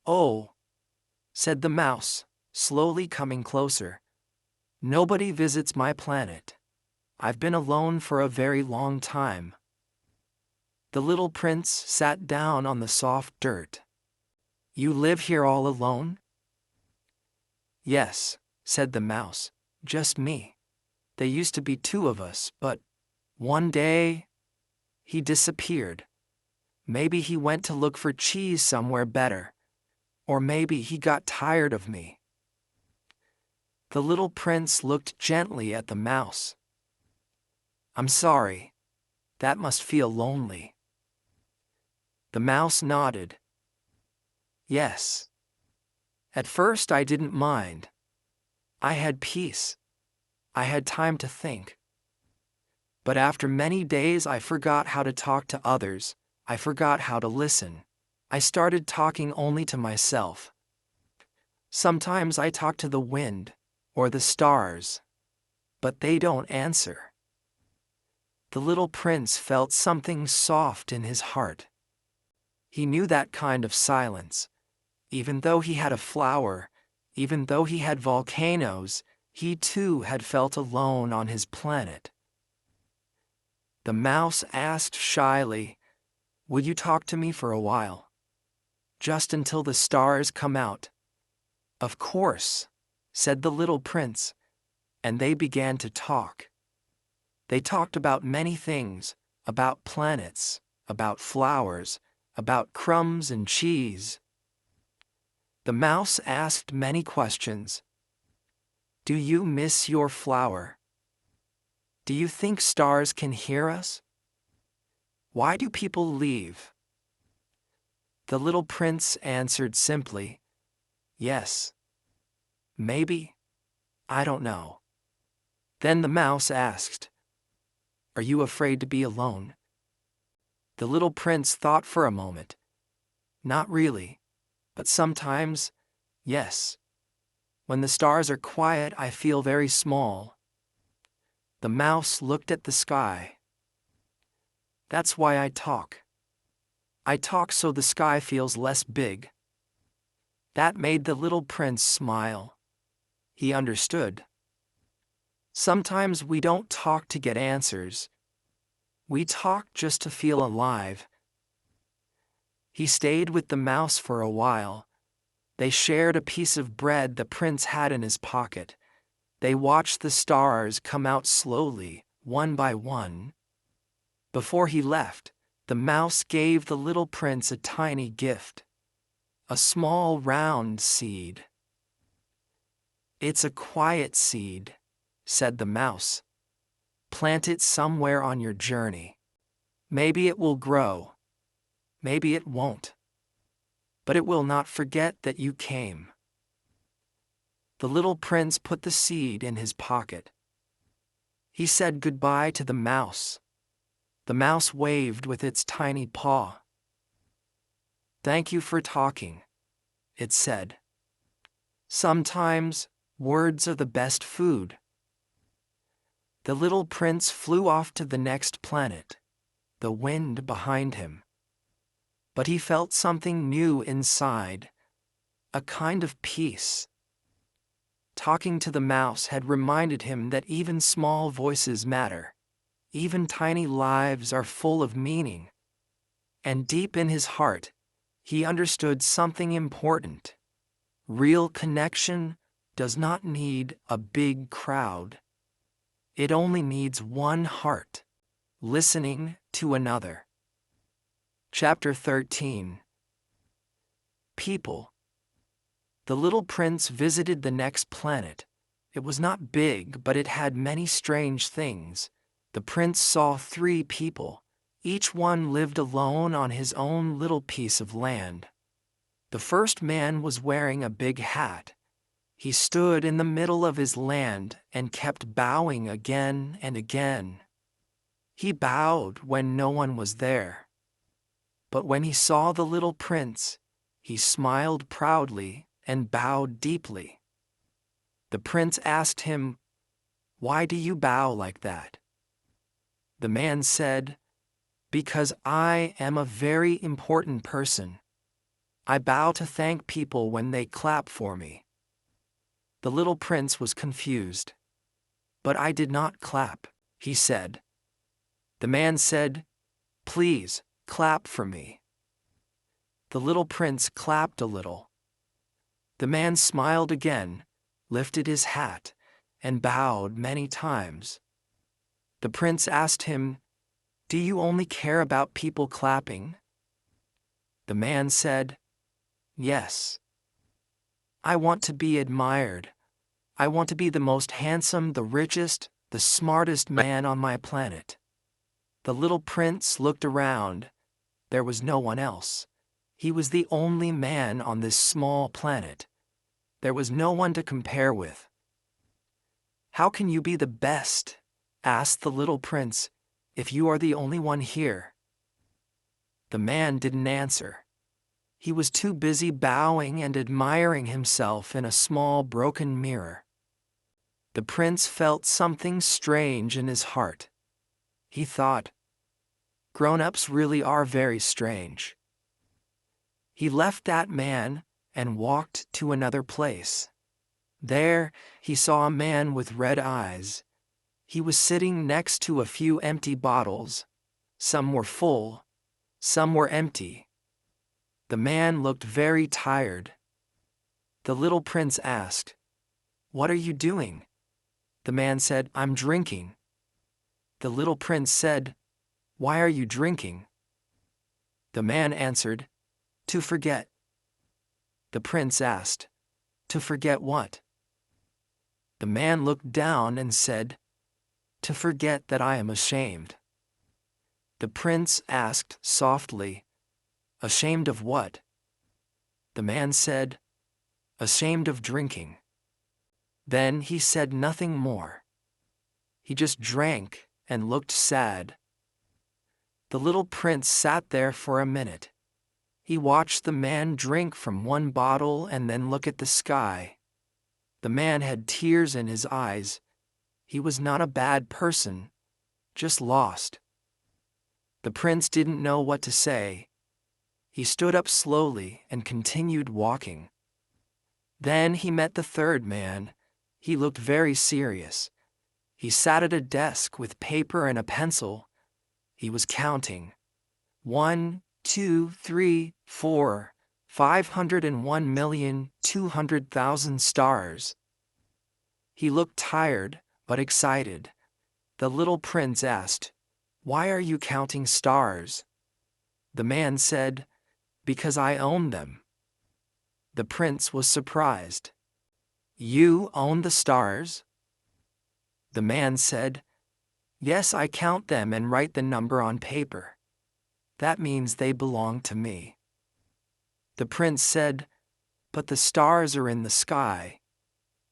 "Oh," said the mouse, slowly coming closer. "Nobody visits my planet. I've been alone for a very long time." The little prince sat down on the soft dirt. "You live here all alone?" "Yes," said the mouse, "just me. There used to be two of us, but one day he disappeared. Maybe he went to look for cheese somewhere better, or maybe he got tired of me." The little prince looked gently at the mouse. "I'm sorry. That must feel lonely." The mouse nodded. "Yes. At first I didn't mind. I had peace. I had time to think. But after many days I forgot how to talk to others. I forgot how to listen. I started talking only to myself. Sometimes I talk to the wind or the stars, but they don't answer." The little prince felt something soft in his heart. He knew that kind of silence. Even though he had a flower, even though he had volcanoes, he too had felt alone on his planet. The mouse asked shyly, "Would you talk to me for a while? Just until the stars come out?" "Of course," said the little prince, and they began to talk. They talked about many things, about planets, about flowers, about crumbs and cheese. The mouse asked many questions. "Do you miss your flower? Do you think stars can hear us? Why do people leave?" The little prince answered simply, "Yes. Maybe. I don't know." Then the mouse asked, "Are you afraid to be alone?" The little prince thought for a moment. "Not really. But sometimes, yes. When the stars are quiet, I feel very small." The mouse looked at the sky. "That's why I talk. I talk so the sky feels less big." That made the little prince smile. He understood. Sometimes we don't talk to get answers. We talk just to feel alive. He stayed with the mouse for a while. They shared a piece of bread the prince had in his pocket. They watched the stars come out slowly, one by one. Before he left, the mouse gave the little prince a tiny gift. A small round seed. "It's a quiet seed," said the mouse. "Plant it somewhere on your journey. Maybe it will grow. Maybe it won't. But it will not forget that you came." The little prince put the seed in his pocket. He said goodbye to the mouse. The mouse waved with its tiny paw. "Thank you for talking," it said. "Sometimes words are the best food." The little prince flew off to the next planet, the wind behind him. But he felt something new inside, a kind of peace. Talking to the mouse had reminded him that even small voices matter. Even tiny lives are full of meaning. And deep in his heart, he understood something important. Real connection does not need a big crowd. It only needs one heart, listening to another. Chapter 13. People. The little prince visited the next planet. It was not big, but it had many strange things. The prince saw 3 people. Each one lived alone on his own little piece of land. The first man was wearing a big hat. He stood in the middle of his land and kept bowing again and again. He bowed when no one was there. But when he saw the little prince, he smiled proudly and bowed deeply. The prince asked him, "Why do you bow like that?" The man said, "Because I am a very important person. I bow to thank people when they clap for me." The little prince was confused. "But I did not clap," he said. The man said, "Please, clap for me." The little prince clapped a little. The man smiled again, lifted his hat, and bowed many times. The prince asked him, "Do you only care about people clapping?" The man said, "Yes. I want to be admired. I want to be the most handsome, the richest, the smartest man on my planet." The little prince looked around. There was no one else. He was the only man on this small planet. There was no one to compare with. "How can you be the best?" asked the little prince, "if you are the only one here?" The man didn't answer. He was too busy bowing and admiring himself in a small broken mirror. The prince felt something strange in his heart. He thought, "Grown-ups really are very strange." He left that man and walked to another place. There, he saw a man with red eyes. He was sitting next to a few empty bottles. Some were full, some were empty. The man looked very tired. The little prince asked, "What are you doing?" The man said, "I'm drinking." The little prince said, "Why are you drinking?" The man answered, "To forget." The prince asked, "To forget what?" The man looked down and said, "To forget that I am ashamed." The prince asked softly, "Ashamed of what?" The man said, "Ashamed of drinking." Then he said nothing more. He just drank and looked sad. The little prince sat there for a minute. He watched the man drink from one bottle and then look at the sky. The man had tears in his eyes. He was not a bad person, just lost. The prince didn't know what to say. He stood up slowly and continued walking. Then he met the third man. He looked very serious. He sat at a desk with paper and a pencil. He was counting. 1, 2, 3, 4, 501,200,000 stars. He looked tired, but excited. The little prince asked, "Why are you counting stars?" The man said, "Because I own them." The prince was surprised. "You own the stars?" The man said, "Yes, I count them and write the number on paper. That means they belong to me." The prince said, "But the stars are in the sky.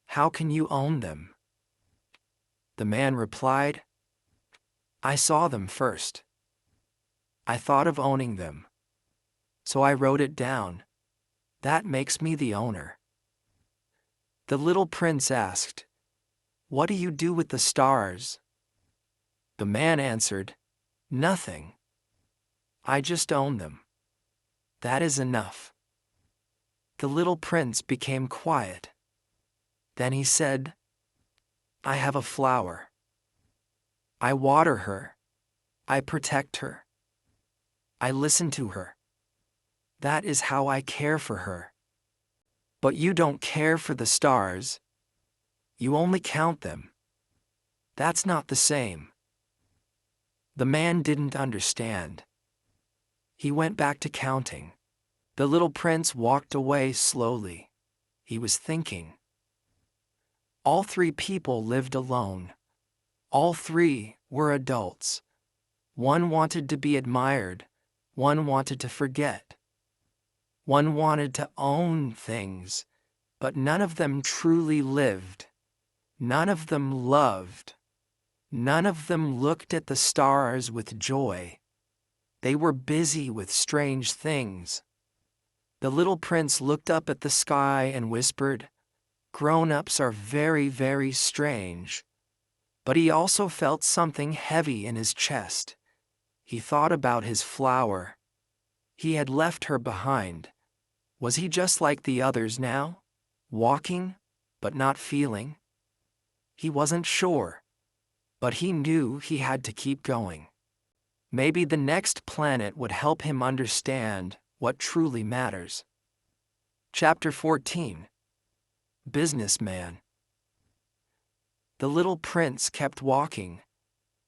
How can you own them?" The man replied, "I saw them first. I thought of owning them. So I wrote it down. That makes me the owner." The little prince asked, "What do you do with the stars?" The man answered, "Nothing. I just own them. That is enough." The little prince became quiet. Then he said, "I have a flower. I water her. I protect her. I listen to her. That is how I care for her. But you don't care for the stars. You only count them. That's not the same." The man didn't understand. He went back to counting. The little prince walked away slowly. he was thinking. All three people lived alone. All three were adults. One wanted to be admired. One wanted to forget. One wanted to own things, but none of them truly lived. None of them loved. None of them looked at the stars with joy. They were busy with strange things. The little prince looked up at the sky and whispered, "Grown-ups are very, very strange." But he also felt something heavy in his chest. He thought about his flower. He had left her behind. Was he just like the others now? Walking, but not feeling? He wasn't sure. But he knew he had to keep going. Maybe the next planet would help him understand what truly matters. Chapter 14. Businessman. The little prince kept walking.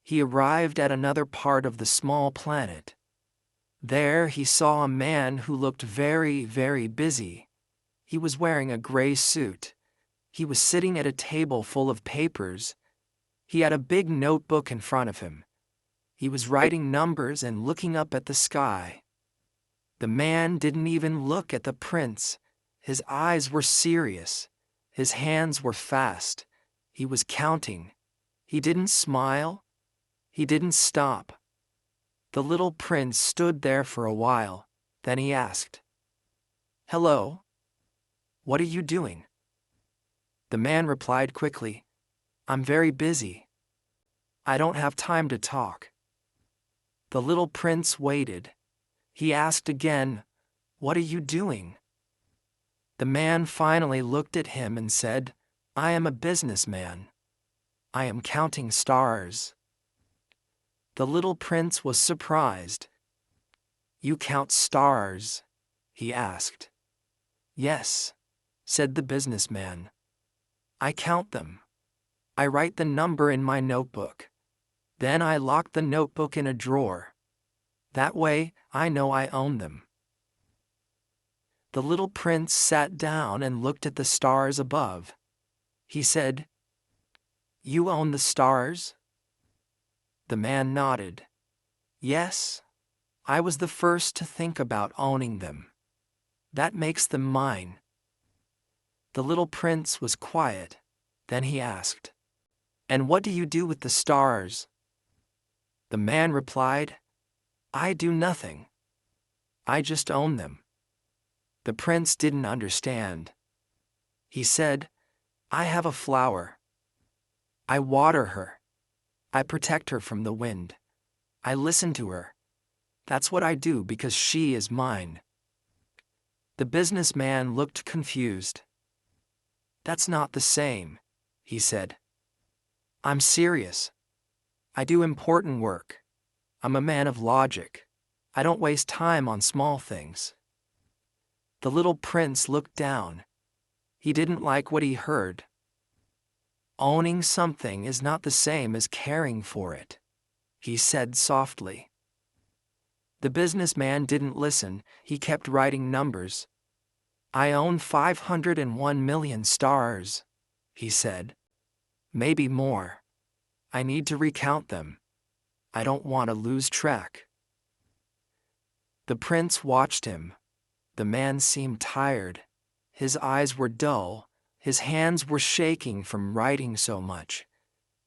He arrived at another part of the small planet. There he saw a man who looked very, very busy. He was wearing a gray suit. He was sitting at a table full of papers. He had a big notebook in front of him. He was writing numbers and looking up at the sky. The man didn't even look at the prince. His eyes were serious. His hands were fast. He was counting. He didn't smile. He didn't stop. The little prince stood there for a while. Then he asked, "Hello? What are you doing?" The man replied quickly, "I'm very busy. I don't have time to talk." The little prince waited. He asked again, "What are you doing?" The man finally looked at him and said, "I am a businessman. I am counting stars." The little prince was surprised. "You count stars?" he asked. "Yes," said the businessman. "I count them. I write the number in my notebook. Then I lock the notebook in a drawer. That way, I know I own them." The little prince sat down and looked at the stars above. He said, "You own the stars?" The man nodded. "Yes, I was the first to think about owning them. That makes them mine." The little prince was quiet. Then he asked, "And what do you do with the stars?" The man replied, "I do nothing. I just own them." The prince didn't understand. He said, "I have a flower. I water her. I protect her from the wind. I listen to her. That's what I do because she is mine." The businessman looked confused. "That's not the same," he said. "I'm serious. I do important work. I'm a man of logic. I don't waste time on small things." The little prince looked down. He didn't like what he heard. "Owning something is not the same as caring for it," he said softly. The businessman didn't listen. He kept writing numbers. "I own 501 million stars," he said. "Maybe more. I need to recount them. I don't want to lose track." The prince watched him. The man seemed tired. His eyes were dull. His hands were shaking from writing so much.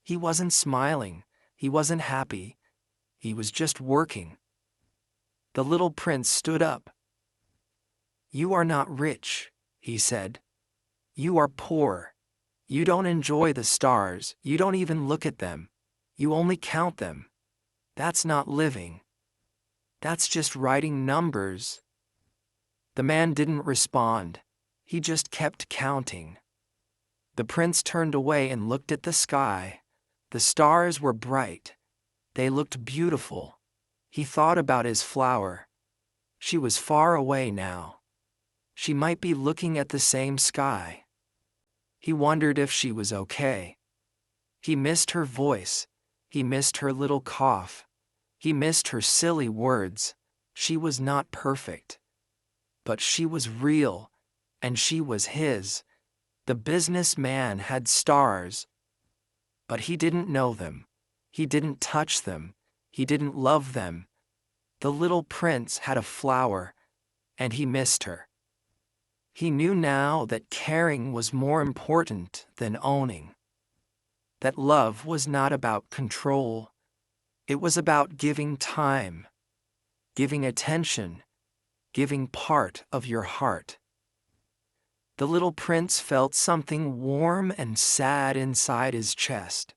He wasn't smiling. He wasn't happy. He was just working. The little prince stood up. "You are not rich," he said. "You are poor. You don't enjoy the stars. You don't even look at them. You only count them. That's not living. That's just writing numbers." The man didn't respond. He just kept counting. The prince turned away and looked at the sky. The stars were bright. They looked beautiful. He thought about his flower. She was far away now. She might be looking at the same sky. He wondered if she was okay. He missed her voice. He missed her little cough. He missed her silly words. She was not perfect. But she was real, and she was his. The businessman had stars, but he didn't know them. He didn't touch them. He didn't love them. The little prince had a flower, and he missed her. He knew now that caring was more important than owning. That love was not about control. It was about giving time, giving attention, giving part of your heart. The little prince felt something warm and sad inside his chest.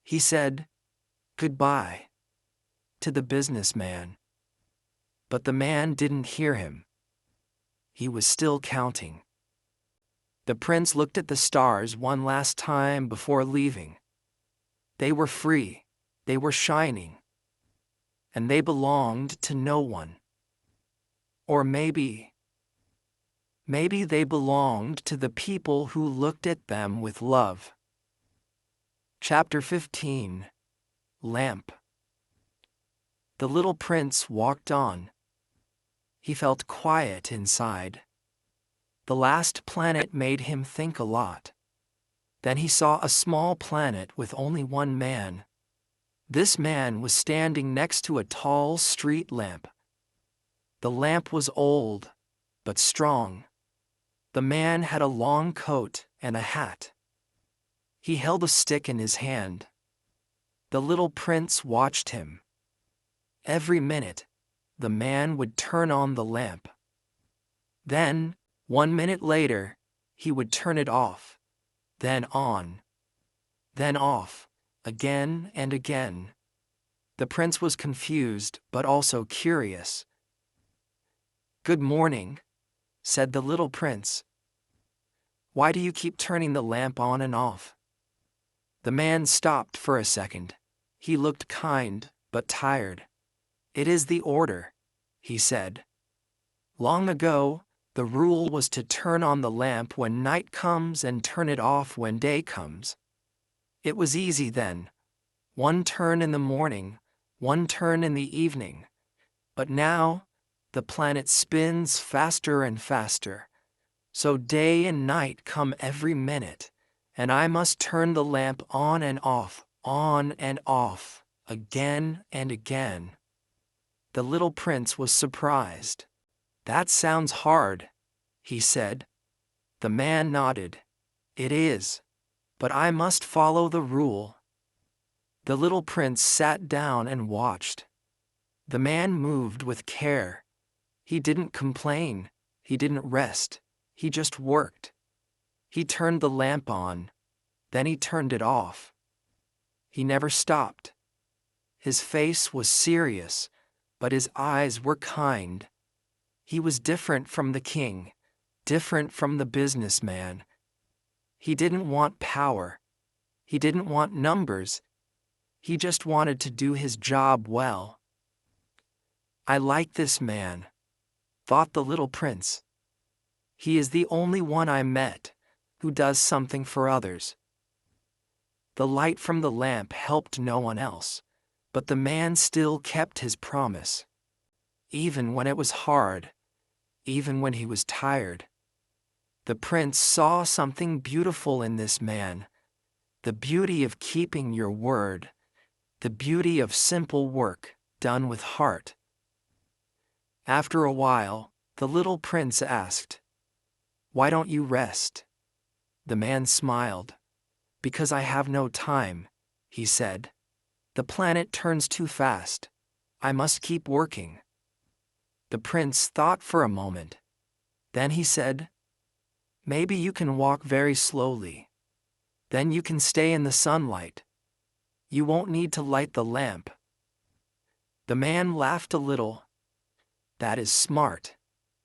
He said, "Goodbye," to the businessman. But the man didn't hear him. He was still counting. The prince looked at the stars one last time before leaving. They were free, they were shining, and they belonged to no one. Or maybe they belonged to the people who looked at them with love. Chapter 15. Lamp. The little prince walked on. He felt quiet inside. The last planet made him think a lot. Then he saw a small planet with only one man. This man was standing next to a tall street lamp. The lamp was old, but strong. The man had a long coat and a hat. He held a stick in his hand. The little prince watched him. Every minute, the man would turn on the lamp. Then, 1 minute later, he would turn it off. Then on. Then off, again and again. The prince was confused, but also curious. "Good morning," said the little prince. "Why do you keep turning the lamp on and off?" The man stopped for a second. He looked kind, but tired. "It is the order," he said. "Long ago, the rule was to turn on the lamp when night comes and turn it off when day comes. It was easy then. One turn in the morning, one turn in the evening. But now, the planet spins faster and faster. So day and night come every minute, and I must turn the lamp on and off, again and again." The little prince was surprised. "That sounds hard," he said. The man nodded. "It is, but I must follow the rule." The little prince sat down and watched. The man moved with care. He didn't complain. He didn't rest. He just worked. He turned the lamp on. Then he turned it off. He never stopped. His face was serious, but his eyes were kind. He was different from the king, different from the businessman. He didn't want power. He didn't want numbers. He just wanted to do his job well. "I like this man," thought the little prince. "He is the only one I met who does something for others." The light from the lamp helped no one else, but the man still kept his promise. Even when it was hard, even when he was tired. The prince saw something beautiful in this man, the beauty of keeping your word, the beauty of simple work done with heart. After a while, the little prince asked, "Why don't you rest?" The man smiled. "Because I have no time," he said. "The planet turns too fast. I must keep working." The prince thought for a moment. Then he said, "Maybe you can walk very slowly. Then you can stay in the sunlight. You won't need to light the lamp." The man laughed a little. "That is smart,"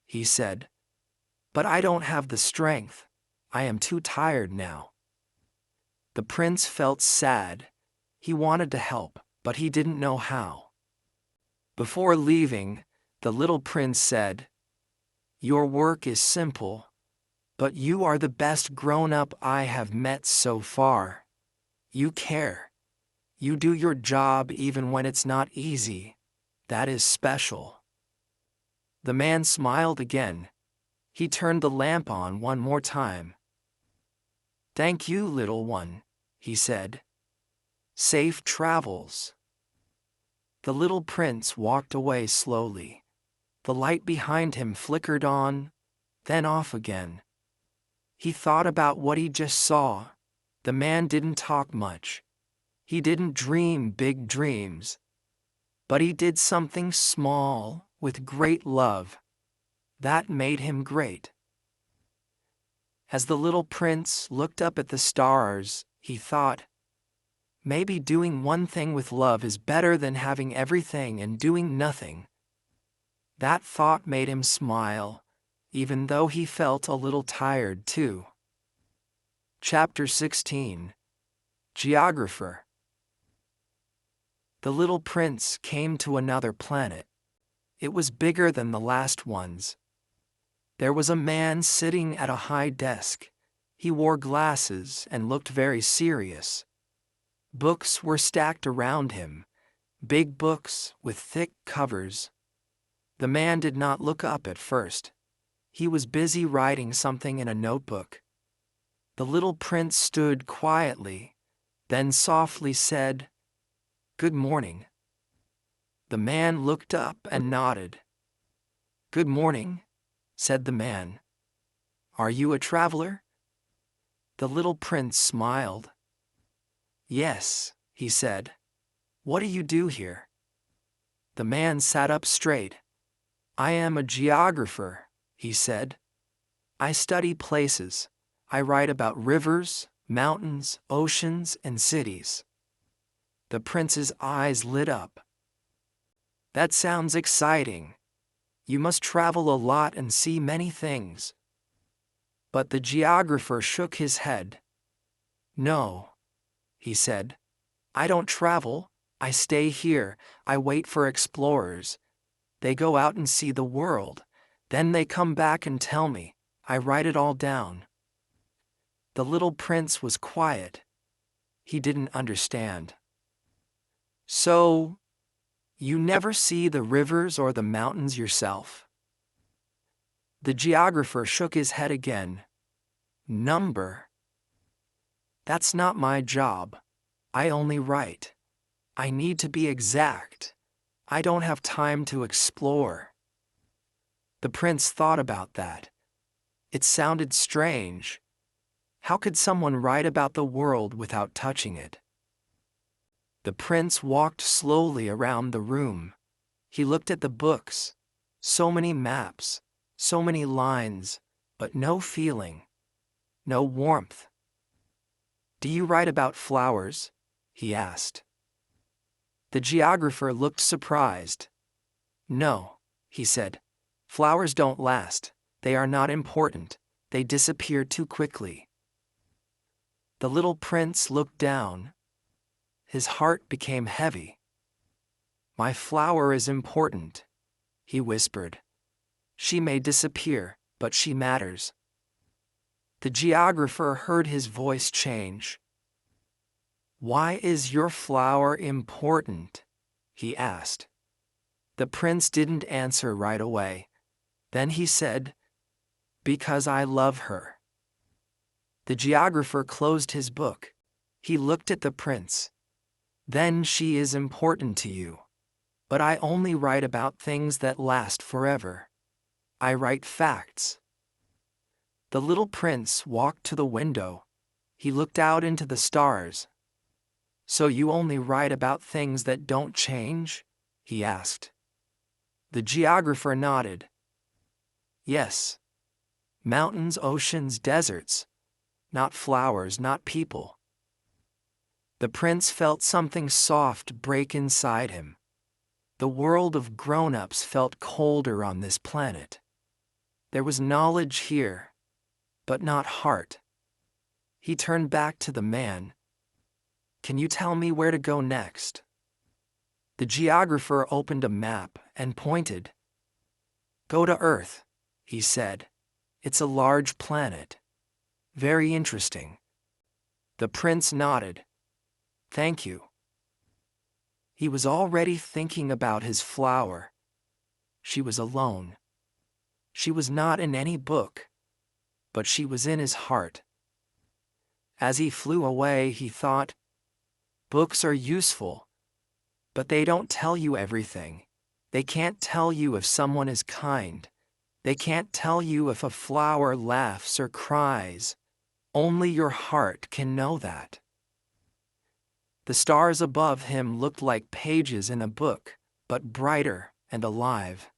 he said. "But I don't have the strength. I am too tired now." The prince felt sad. He wanted to help, but he didn't know how. Before leaving, the little prince said, "Your work is simple, but you are the best grown-up I have met so far. You care. You do your job even when it's not easy. That is special." The man smiled again. He turned the lamp on one more time. "Thank you, little one," he said. "Safe travels." The little prince walked away slowly. The light behind him flickered on, then off again. He thought about what he just saw. The man didn't talk much. He didn't dream big dreams. But he did something small, with great love. That made him great. As the little prince looked up at the stars, he thought, maybe doing one thing with love is better than having everything and doing nothing. That thought made him smile, even though he felt a little tired too. Chapter 16. Geographer. The little prince came to another planet. It was bigger than the last ones. There was a man sitting at a high desk. He wore glasses and looked very serious. Books were stacked around him, big books with thick covers. The man did not look up at first. He was busy writing something in a notebook. The little prince stood quietly, then softly said, "Good morning." The man looked up and nodded. "Good morning," said the man. "Are you a traveler?" The little prince smiled. "Yes," he said. "What do you do here?" The man sat up straight. "I am a geographer," he said. "I study places. I write about rivers, mountains, oceans, and cities." The prince's eyes lit up. "That sounds exciting. You must travel a lot and see many things." But the geographer shook his head. "No," he said. "I don't travel. I stay here. I wait for explorers. They go out and see the world. Then they come back and tell me. I write it all down." The little prince was quiet. He didn't understand. "So, you never see the rivers or the mountains yourself?" The geographer shook his head again. "Number? That's not my job. I only write. I need to be exact. I don't have time to explore." The prince thought about that. It sounded strange. How could someone write about the world without touching it? The prince walked slowly around the room. He looked at the books. So many maps, so many lines, but no feeling, no warmth. "Do you write about flowers?" he asked. The geographer looked surprised. "No," he said. "Flowers don't last. They are not important. They disappear too quickly." The little prince looked down. His heart became heavy. "My flower is important," he whispered. "She may disappear, but she matters." The geographer heard his voice change. "Why is your flower important?" he asked. The prince didn't answer right away. Then he said, "Because I love her." The geographer closed his book. He looked at the prince. "Then she is important to you. But I only write about things that last forever. I write facts." The little prince walked to the window. He looked out into the stars. "So you only write about things that don't change?" he asked. The geographer nodded. "Yes. Mountains, oceans, deserts. Not flowers, not people." The prince felt something soft break inside him. The world of grown-ups felt colder on this planet. There was knowledge here, but not heart. He turned back to the man. "Can you tell me where to go next?" The geographer opened a map and pointed. "Go to Earth," he said. "It's a large planet. Very interesting." The prince nodded. "Thank you." He was already thinking about his flower. She was alone. She was not in any book, but she was in his heart. As he flew away, he thought, books are useful, but they don't tell you everything. They can't tell you if someone is kind. They can't tell you if a flower laughs or cries. Only your heart can know that. The stars above him looked like pages in a book, but brighter and alive.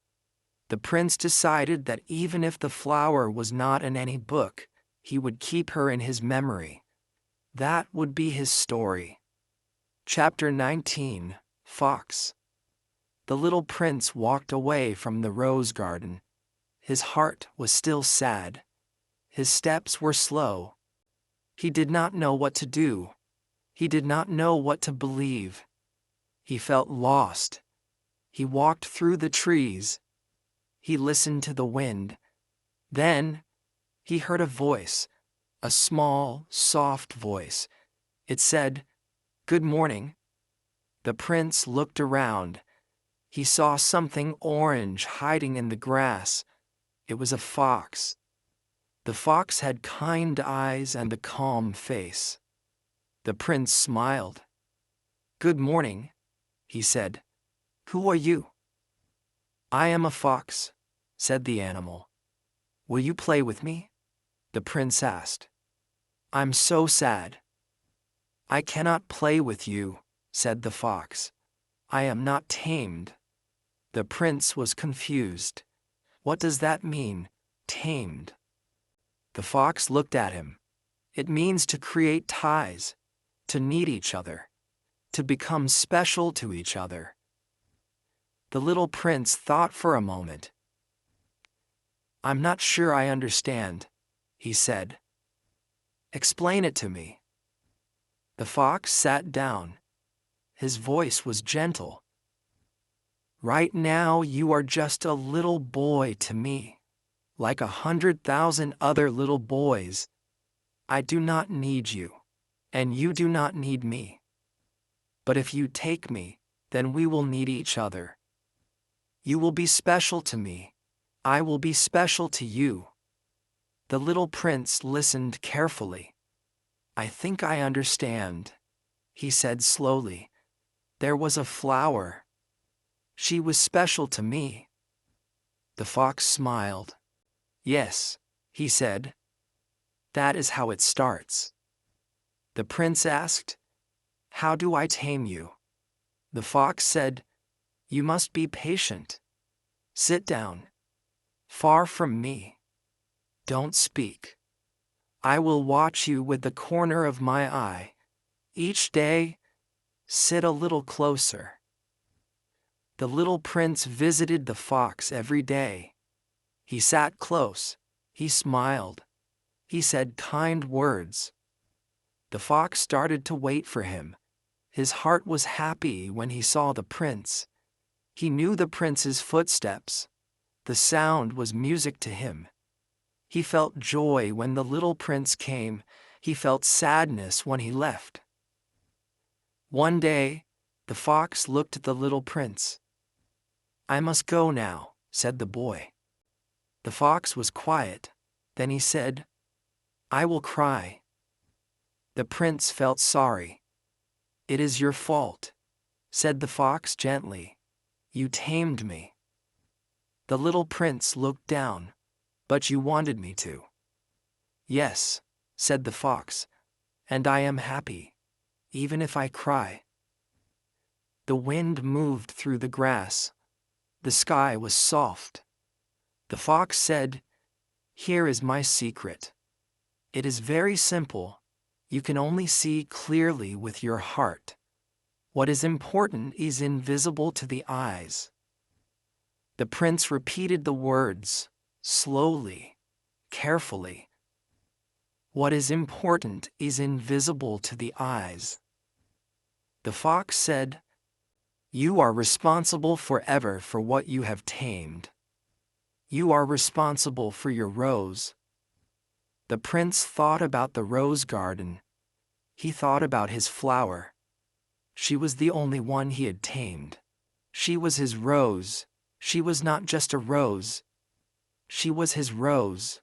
The prince decided that even if the flower was not in any book, he would keep her in his memory. That would be his story. Chapter 19, Fox. The little prince walked away from the rose garden. His heart was still sad. His steps were slow. He did not know what to do. He did not know what to believe. He felt lost. He walked through the trees. He listened to the wind. Then, he heard a voice, a small, soft voice. It said, "Good morning." The prince looked around. He saw something orange hiding in the grass. It was a fox. The fox had kind eyes and a calm face. The prince smiled. "Good morning," he said. "Who are you?" "I am a fox," said the animal. "Will you play with me?" the prince asked. "I'm so sad." "I cannot play with you," said the fox. "I am not tamed." The prince was confused. What does that mean, tamed? The fox looked at him. It means to create ties, to need each other, to become special to each other. The little prince thought for a moment. "I'm not sure I understand," he said. "Explain it to me." The fox sat down. His voice was gentle. "Right now you are just a little boy to me, like 100,000 other little boys. I do not need you, and you do not need me. But if you take me, then we will need each other. You will be special to me. I will be special to you." The little prince listened carefully. "I think I understand," he said slowly. "There was a flower. She was special to me." The fox smiled. "Yes," he said. "That is how it starts." The prince asked, "How do I tame you?" The fox said, "You must be patient. Sit down, far from me. Don't speak. I will watch you with the corner of my eye. Each day, sit a little closer." The little prince visited the fox every day. He sat close. He smiled. He said kind words. The fox started to wait for him. His heart was happy when he saw the prince. He knew the prince's footsteps. The sound was music to him. He felt joy when the little prince came. He felt sadness when he left. One day, the fox looked at the little prince. "I must go now," said the boy. The fox was quiet. Then he said, "I will cry." The prince felt sorry. "It is your fault," said the fox gently. "You tamed me." The little prince looked down. "But you wanted me to." "Yes," said the fox, "and I am happy, even if I cry." The wind moved through the grass. The sky was soft. The fox said, "Here is my secret. It is very simple. You can only see clearly with your heart. What is important is invisible to the eyes." The prince repeated the words, slowly, carefully. "What is important is invisible to the eyes." The fox said, "You are responsible forever for what you have tamed. You are responsible for your rose." The prince thought about the rose garden. He thought about his flower. She was the only one he had tamed. She was his rose. She was not just a rose. She was his rose.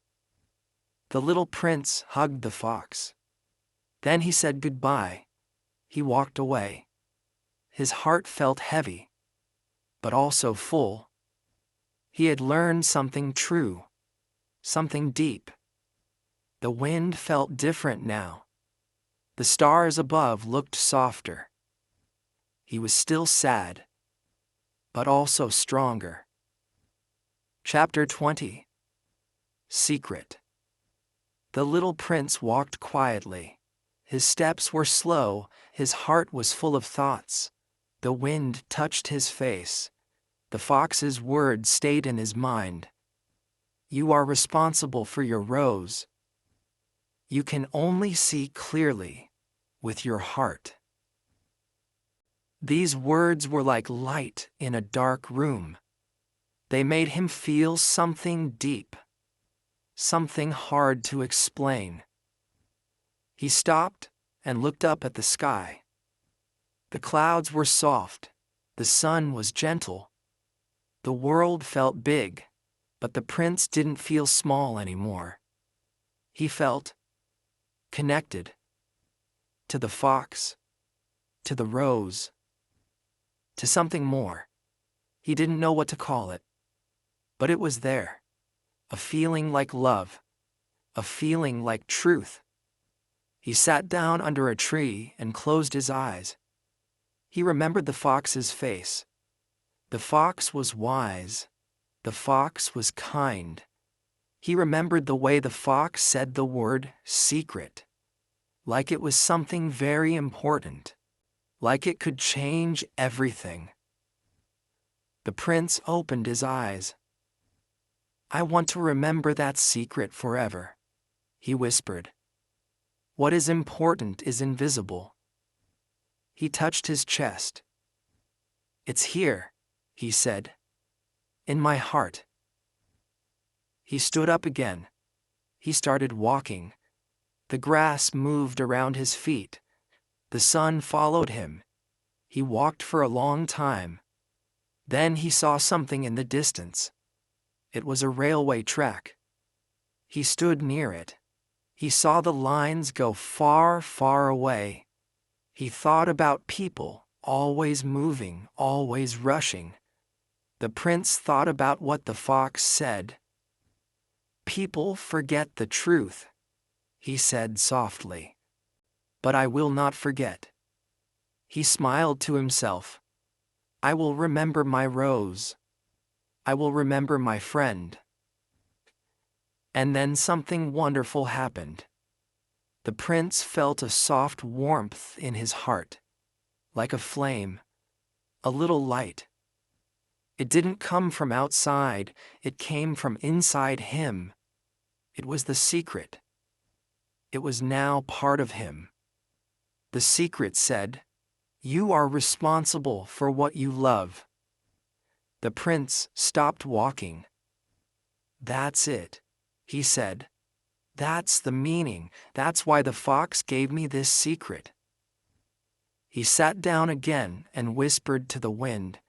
The little prince hugged the fox. Then he said goodbye. He walked away. His heart felt heavy, but also full. He had learned something true, something deep. The wind felt different now. The stars above looked softer. He was still sad, but also stronger. Chapter 20. Secret. The little prince walked quietly. His steps were slow, his heart was full of thoughts. The wind touched his face. The fox's words stayed in his mind. You are responsible for your rose. You can only see clearly with your heart. These words were like light in a dark room. They made him feel something deep, something hard to explain. He stopped and looked up at the sky. The clouds were soft, the sun was gentle. The world felt big, but the prince didn't feel small anymore. He felt connected to the fox, to the rose, to something more. He didn't know what to call it, but it was there. A feeling like love, a feeling like truth. He sat down under a tree and closed his eyes. He remembered the fox's face. The fox was wise. The fox was kind. He remembered the way the fox said the word secret, like it was something very important, like it could change everything. The prince opened his eyes. I want to remember that secret forever, he whispered. What is important is invisible. He touched his chest. It's here, he said. In my heart. He stood up again. He started walking. The grass moved around his feet. The sun followed him. He walked for a long time. Then he saw something in the distance. It was a railway track. He stood near it. He saw the lines go far, far away. He thought about people, always moving, always rushing. The prince thought about what the fox said. People forget the truth, he said softly. But I will not forget. He smiled to himself. I will remember my rose. I will remember my friend. And then something wonderful happened. The prince felt a soft warmth in his heart, like a flame, a little light. It didn't come from outside, it came from inside him. It was the secret. It was now part of him. The secret said, "You are responsible for what you love." The prince stopped walking. That's it, he said. That's the meaning, that's why the fox gave me this secret. He sat down again and whispered to the wind,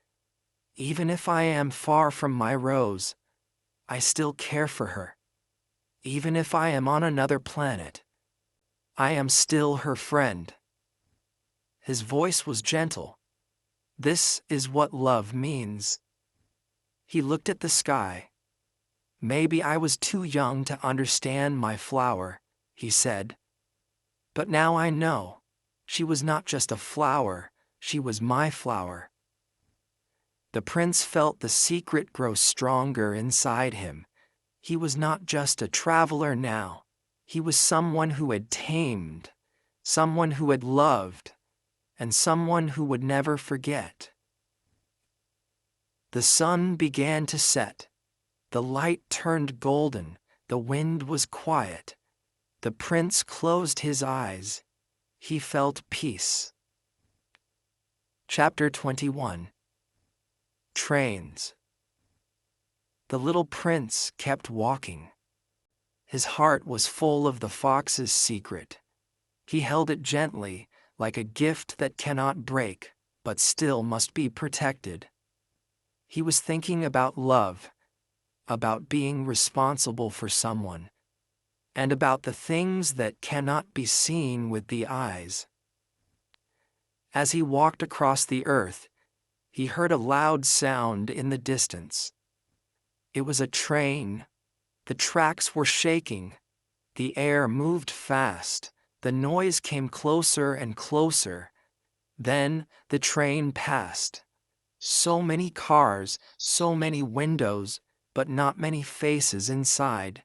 even if I am far from my rose, I still care for her. Even if I am on another planet, I am still her friend. His voice was gentle. This is what love means. He looked at the sky. Maybe I was too young to understand my flower, he said. But now I know. She was not just a flower, she was my flower. The prince felt the secret grow stronger inside him. He was not just a traveler now. He was someone who had tamed, someone who had loved, and someone who would never forget. The sun began to set. The light turned golden. The wind was quiet. The prince closed his eyes. He felt peace. Chapter 21. Trains. The little prince kept walking. His heart was full of the fox's secret. He held it gently, like a gift that cannot break, but still must be protected. He was thinking about love. about being responsible for someone, and about the things that cannot be seen with the eyes. As he walked across the earth, he heard a loud sound in the distance. It was a train. The tracks were shaking. The air moved fast. The noise came closer and closer. Then the train passed. So many cars, so many windows, but not many faces inside.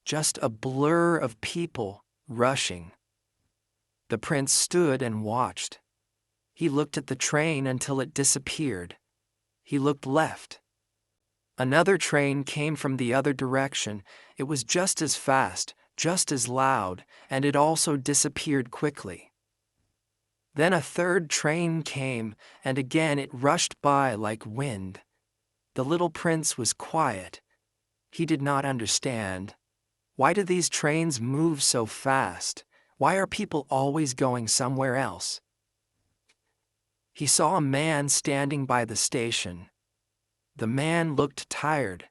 Just a blur of people rushing. The prince stood and watched. He looked at the train until it disappeared. He looked left. Another train came from the other direction. It was just as fast, just as loud, and it also disappeared quickly. Then a third train came, and again it rushed by like wind. The little prince was quiet. He did not understand. Why do these trains move so fast? Why are people always going somewhere else? He saw a man standing by the station. The man looked tired.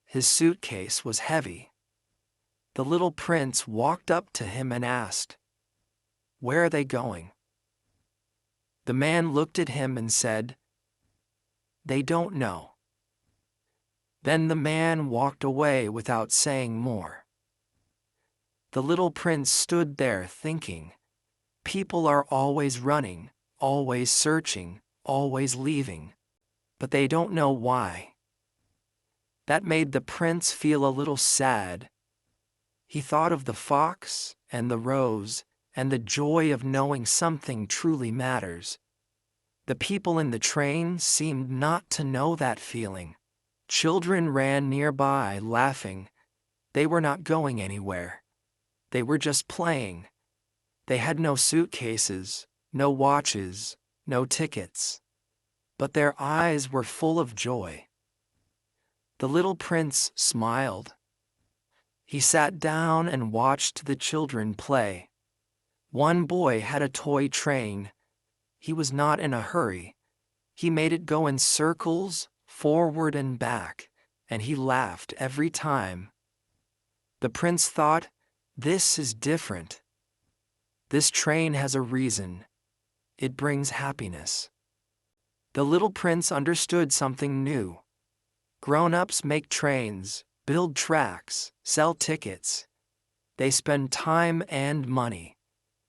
His suitcase was heavy. The little prince walked up to him and asked, "Where are they going?" The man looked at him and said, "They don't know." Then the man walked away without saying more. The little prince stood there thinking, people are always running, always searching, always leaving, but they don't know why. That made the prince feel a little sad. He thought of the fox and the rose and the joy of knowing something truly matters. The people in the train seemed not to know that feeling. Children ran nearby, laughing. They were not going anywhere. They were just playing. They had no suitcases, no watches, no tickets. But their eyes were full of joy. The little prince smiled. He sat down and watched the children play. One boy had a toy train. He was not in a hurry. He made it go in circles, forward and back, and he laughed every time. The prince thought, "This is different. This train has a reason. It brings happiness." The little prince understood something new. Grown-ups make trains, build tracks, sell tickets. They spend time and money.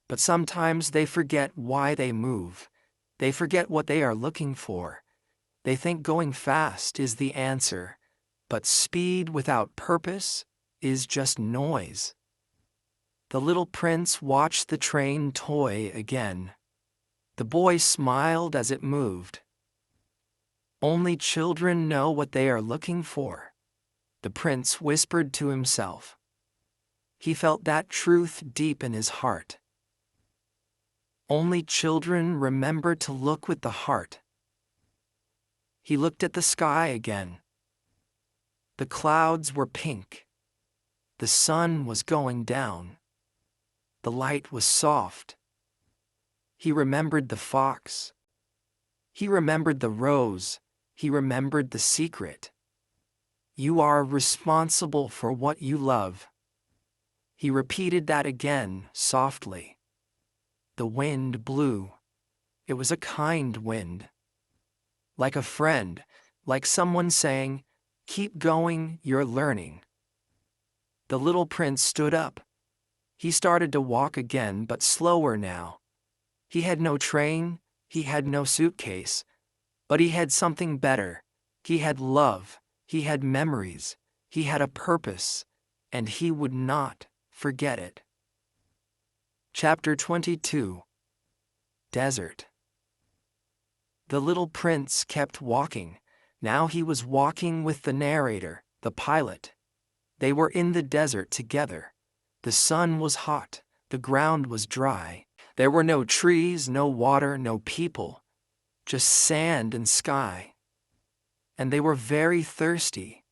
But sometimes they forget why they move. They forget what they are looking for. They think going fast is the answer, but speed without purpose is just noise. The little prince watched the train toy again. The boy smiled as it moved. Only children know what they are looking for, the prince whispered to himself. He felt that truth deep in his heart. Only children remember to look with the heart. He looked at the sky again. The clouds were pink. The sun was going down. The light was soft. He remembered the fox. He remembered the rose. He remembered the secret. You are responsible for what you love. He repeated that again, softly. The wind blew. It was a kind wind. Like a friend, like someone saying, "Keep going, you're learning." The little prince stood up. He started to walk again, but slower now. He had no train, he had no suitcase, but he had something better. He had love, he had memories, he had a purpose, and he would not forget it. Chapter 22. Desert. The little prince kept walking. Now he was walking with the narrator, the pilot. They were in the desert together. The sun was hot, the ground was dry. There were no trees, no water, no people, just sand and sky. And they were very thirsty.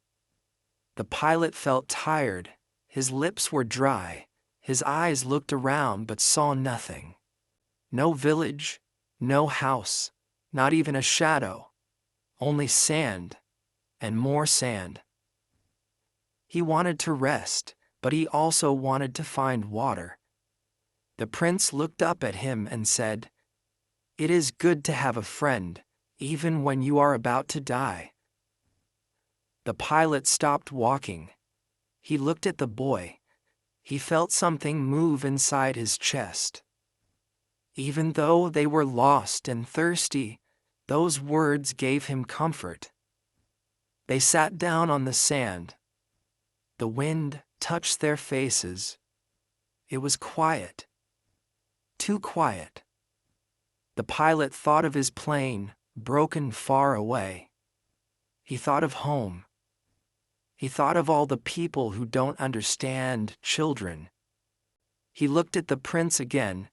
The pilot felt tired. His lips were dry. His eyes looked around but saw nothing. No village, no house, not even a shadow. Only sand, and more sand. He wanted to rest, but he also wanted to find water. The prince looked up at him and said, "It is good to have a friend, even when you are about to die." The pilot stopped walking. He looked at the boy. He felt something move inside his chest. Even though they were lost and thirsty, those words gave him comfort. They sat down on the sand. The wind touched their faces. It was quiet. Too quiet. The pilot thought of his plane, broken far away. He thought of home. He thought of all the people who don't understand children. He looked at the prince again.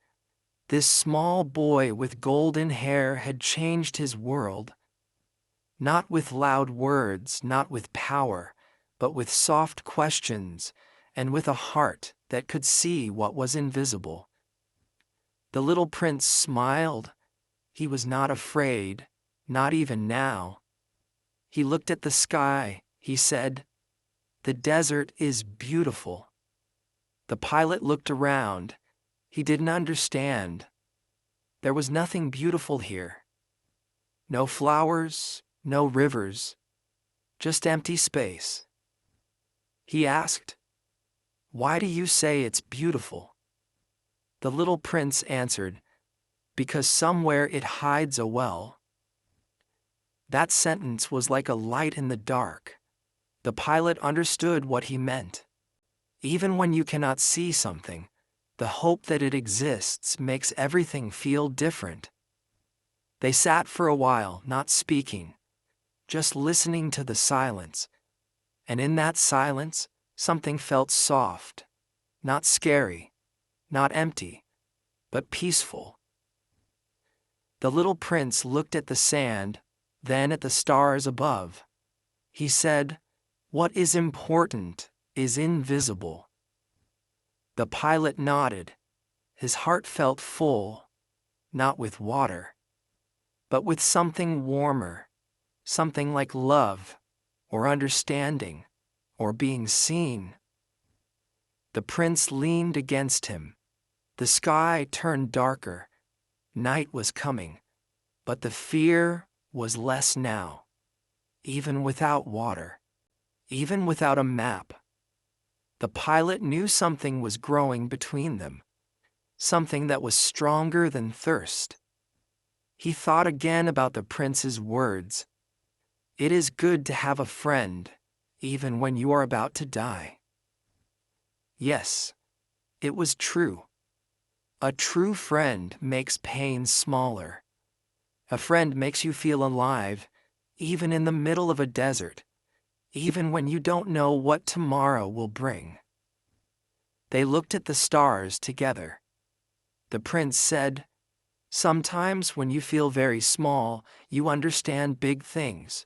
This small boy with golden hair had changed his world. Not with loud words, not with power, but with soft questions and with a heart that could see what was invisible. The little prince smiled. He was not afraid, not even now. He looked at the sky. He said, "The desert is beautiful." The pilot looked around. He didn't understand. There was nothing beautiful here. No flowers, no rivers, just empty space. He asked, "Why do you say it's beautiful?" The little prince answered, "Because somewhere it hides a well." That sentence was like a light in the dark. The pilot understood what he meant. Even when you cannot see something, the hope that it exists makes everything feel different. They sat for a while, not speaking, just listening to the silence. And in that silence, something felt soft, not scary, not empty, but peaceful. The little prince looked at the sand, then at the stars above. He said, "What is important is invisible." The pilot nodded. His heart felt full, not with water, but with something warmer, something like love, or understanding, or being seen. The prince leaned against him. The sky turned darker. Night was coming, but the fear was less now. Even without water, even without a map, the pilot knew something was growing between them, something that was stronger than thirst. He thought again about the prince's words. "It is good to have a friend, even when you are about to die." Yes, it was true. A true friend makes pain smaller. A friend makes you feel alive, even in the middle of a desert, even when you don't know what tomorrow will bring. They looked at the stars together. The prince said, "Sometimes when you feel very small, you understand big things."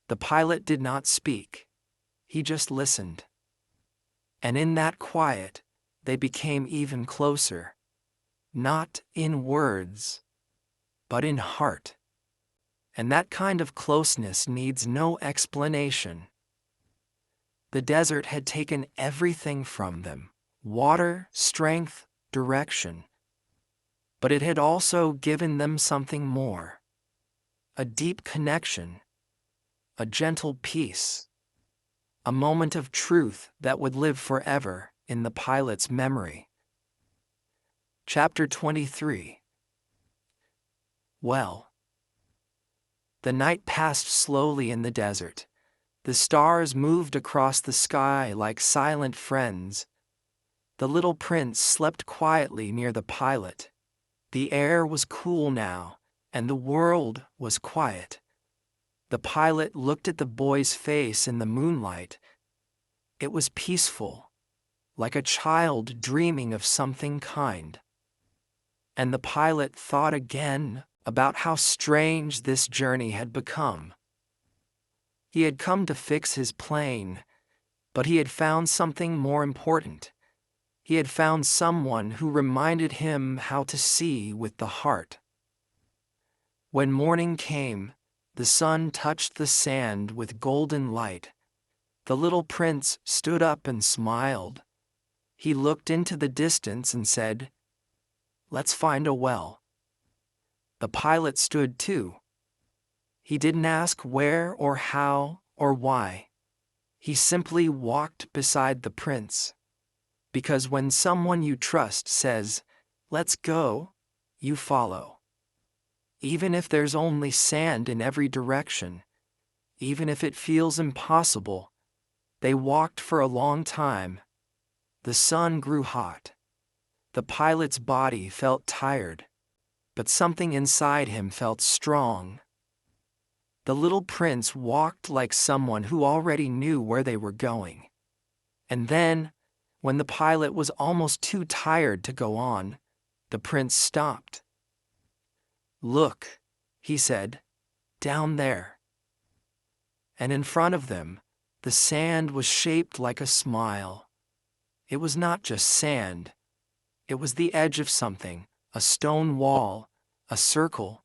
The pilot did not speak. He just listened. And in that quiet, they became even closer. Not in words, but in heart. And that kind of closeness needs no explanation. The desert had taken everything from them: water, strength, direction. But it had also given them something more: a deep connection, a gentle peace, a moment of truth that would live forever in the pilot's memory. Chapter 23. Well, the night passed slowly in the desert. The stars moved across the sky like silent friends. The little prince slept quietly near the pilot. The air was cool now, and the world was quiet. The pilot looked at the boy's face in the moonlight. It was peaceful, like a child dreaming of something kind. And the pilot thought again about how strange this journey had become. He had come to fix his plane, but he had found something more important. He had found someone who reminded him how to see with the heart. When morning came, the sun touched the sand with golden light. The little prince stood up and smiled. He looked into the distance and said, "Let's find a well." The pilot stood too. He didn't ask where or how or why. He simply walked beside the prince. Because when someone you trust says, "Let's go," you follow. Even if there's only sand in every direction, even if it feels impossible. They walked for a long time. The sun grew hot. The pilot's body felt tired, but something inside him felt strong. The little prince walked like someone who already knew where they were going. And then, when the pilot was almost too tired to go on, the prince stopped. "Look," he said, "down there." And in front of them, the sand was shaped like a smile. It was not just sand. It was the edge of something, a stone wall, a circle,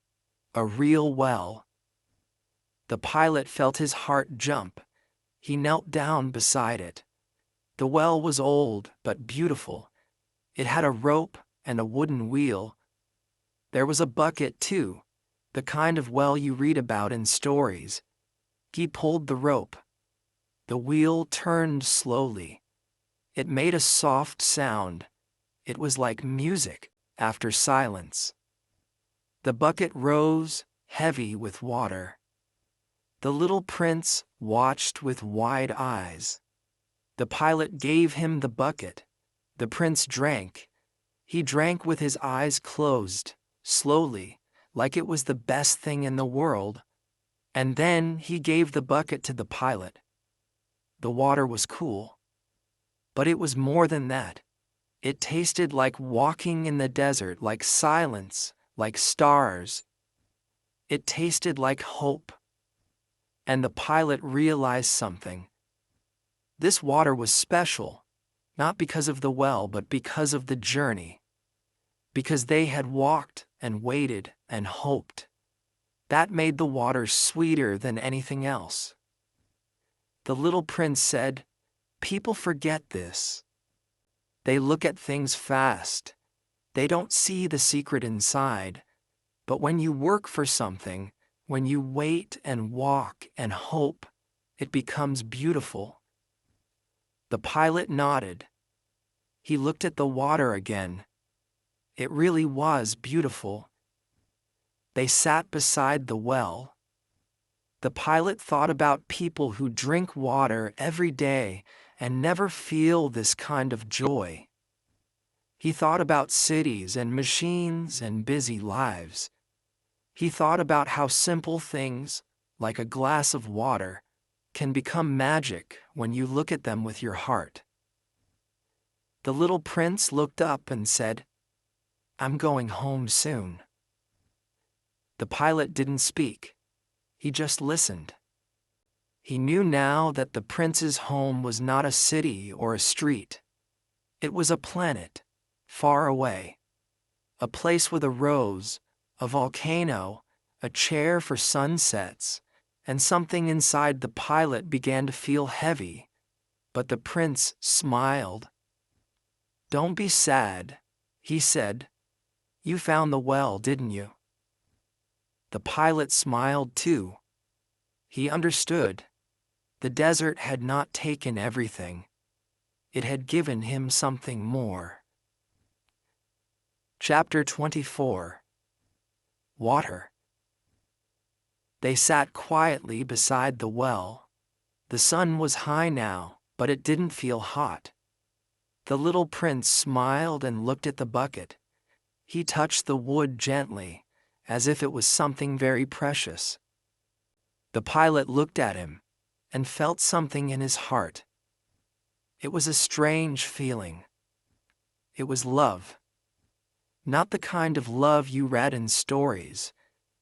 a real well. The pilot felt his heart jump. He knelt down beside it. The well was old but beautiful. It had a rope and a wooden wheel. There was a bucket too, the kind of well you read about in stories. He pulled the rope. The wheel turned slowly. It made a soft sound. It was like music after silence. The bucket rose, heavy with water. The little prince watched with wide eyes. The pilot gave him the bucket. The prince drank. He drank with his eyes closed, slowly, like it was the best thing in the world. And then he gave the bucket to the pilot. The water was cool. But it was more than that. It tasted like walking in the desert, like silence, like stars. It tasted like hope. And the pilot realized something. This water was special, not because of the well, but because of the journey. Because they had walked and waited and hoped. That made the water sweeter than anything else. The little prince said, "People forget this. They look at things fast. They don't see the secret inside. But when you work for something, when you wait and walk and hope, it becomes beautiful." The pilot nodded. He looked at the water again. It really was beautiful. They sat beside the well. The pilot thought about people who drink water every day and never feel this kind of joy. He thought about cities and machines and busy lives. He thought about how simple things, like a glass of water, can become magic when you look at them with your heart. The little prince looked up and said, "I'm going home soon." The pilot didn't speak. He just listened. He knew now that the prince's home was not a city or a street. It was a planet, far away. A place with a rose, a volcano, a chair for sunsets, and something inside the pilot began to feel heavy. But the prince smiled. "Don't be sad," he said. "You found the well, didn't you?" The pilot smiled too. He understood. The desert had not taken everything. It had given him something more. Chapter 24. Water. They sat quietly beside the well. The sun was high now, but it didn't feel hot. The little prince smiled and looked at the bucket. He touched the wood gently, as if it was something very precious. The pilot looked at him and felt something in his heart. It was a strange feeling. It was love. Not the kind of love you read in stories,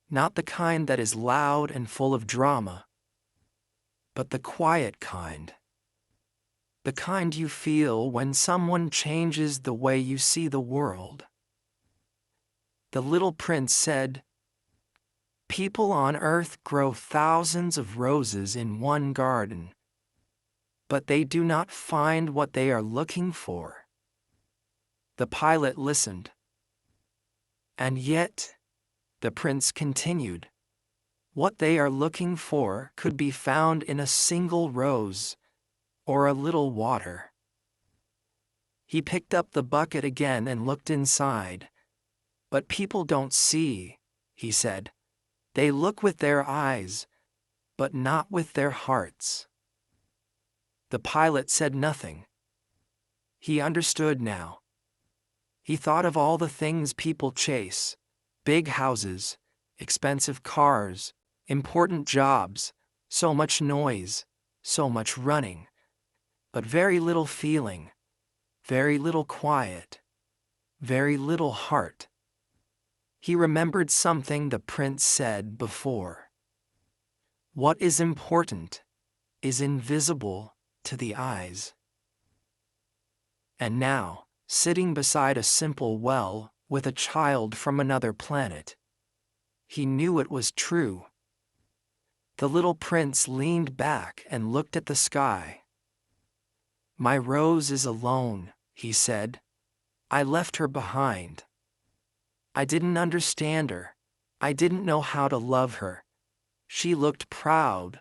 not the kind that is loud and full of drama, but the quiet kind. The kind you feel when someone changes the way you see the world. The little prince said, "People on earth grow thousands of roses in one garden. but they do not find what they are looking for. The pilot listened. And yet, the prince continued, what they are looking for could be found in a single rose or a little water. He picked up the bucket again and looked inside. But people don't see, he said. They look with their eyes, but not with their hearts. The pilot said nothing. He understood now. He thought of all the things people chase: big houses, expensive cars, important jobs, so much noise, so much running, but very little feeling, very little quiet, very little heart. He remembered something the prince said before. What is important is invisible to the eyes. And now, sitting beside a simple well with a child from another planet, he knew it was true. The little prince leaned back and looked at the sky. My Rose is alone, he said. I left her behind. I didn't understand her. I didn't know how to love her. She looked proud,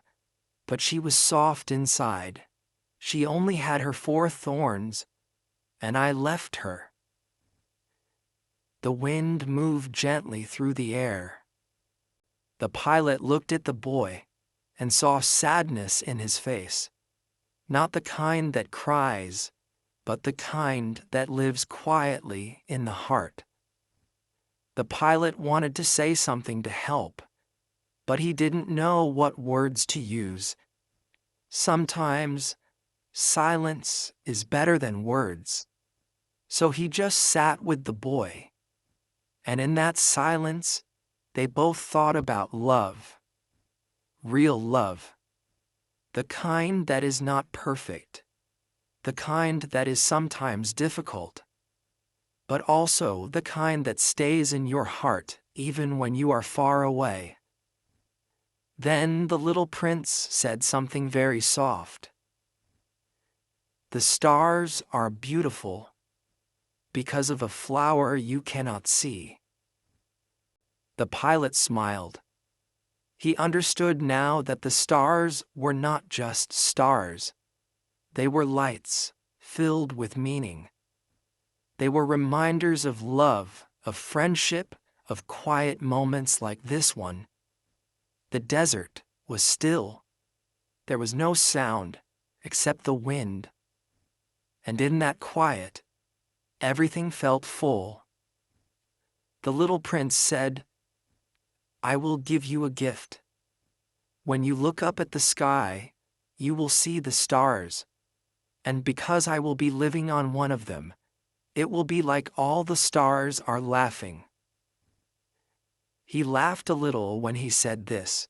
but she was soft inside. She only had her 4 thorns, and I left her. The wind moved gently through the air. The pilot looked at the boy and saw sadness in his face. Not the kind that cries, but the kind that lives quietly in the heart. The pilot wanted to say something to help, but he didn't know what words to use. Sometimes, silence is better than words. So he just sat with the boy. And in that silence, they both thought about love. Real love. The kind that is not perfect. The kind that is sometimes difficult. But also the kind that stays in your heart even when you are far away. Then the little prince said something very soft. The stars are beautiful because of a flower you cannot see. The pilot smiled. He understood now that the stars were not just stars. They were lights filled with meaning. They were reminders of love, of friendship, of quiet moments like this one. The desert was still. There was no sound except the wind. And in that quiet, everything felt full. The little prince said, I will give you a gift. When you look up at the sky, you will see the stars. And because I will be living on one of them, it will be like all the stars are laughing. He laughed a little when he said this.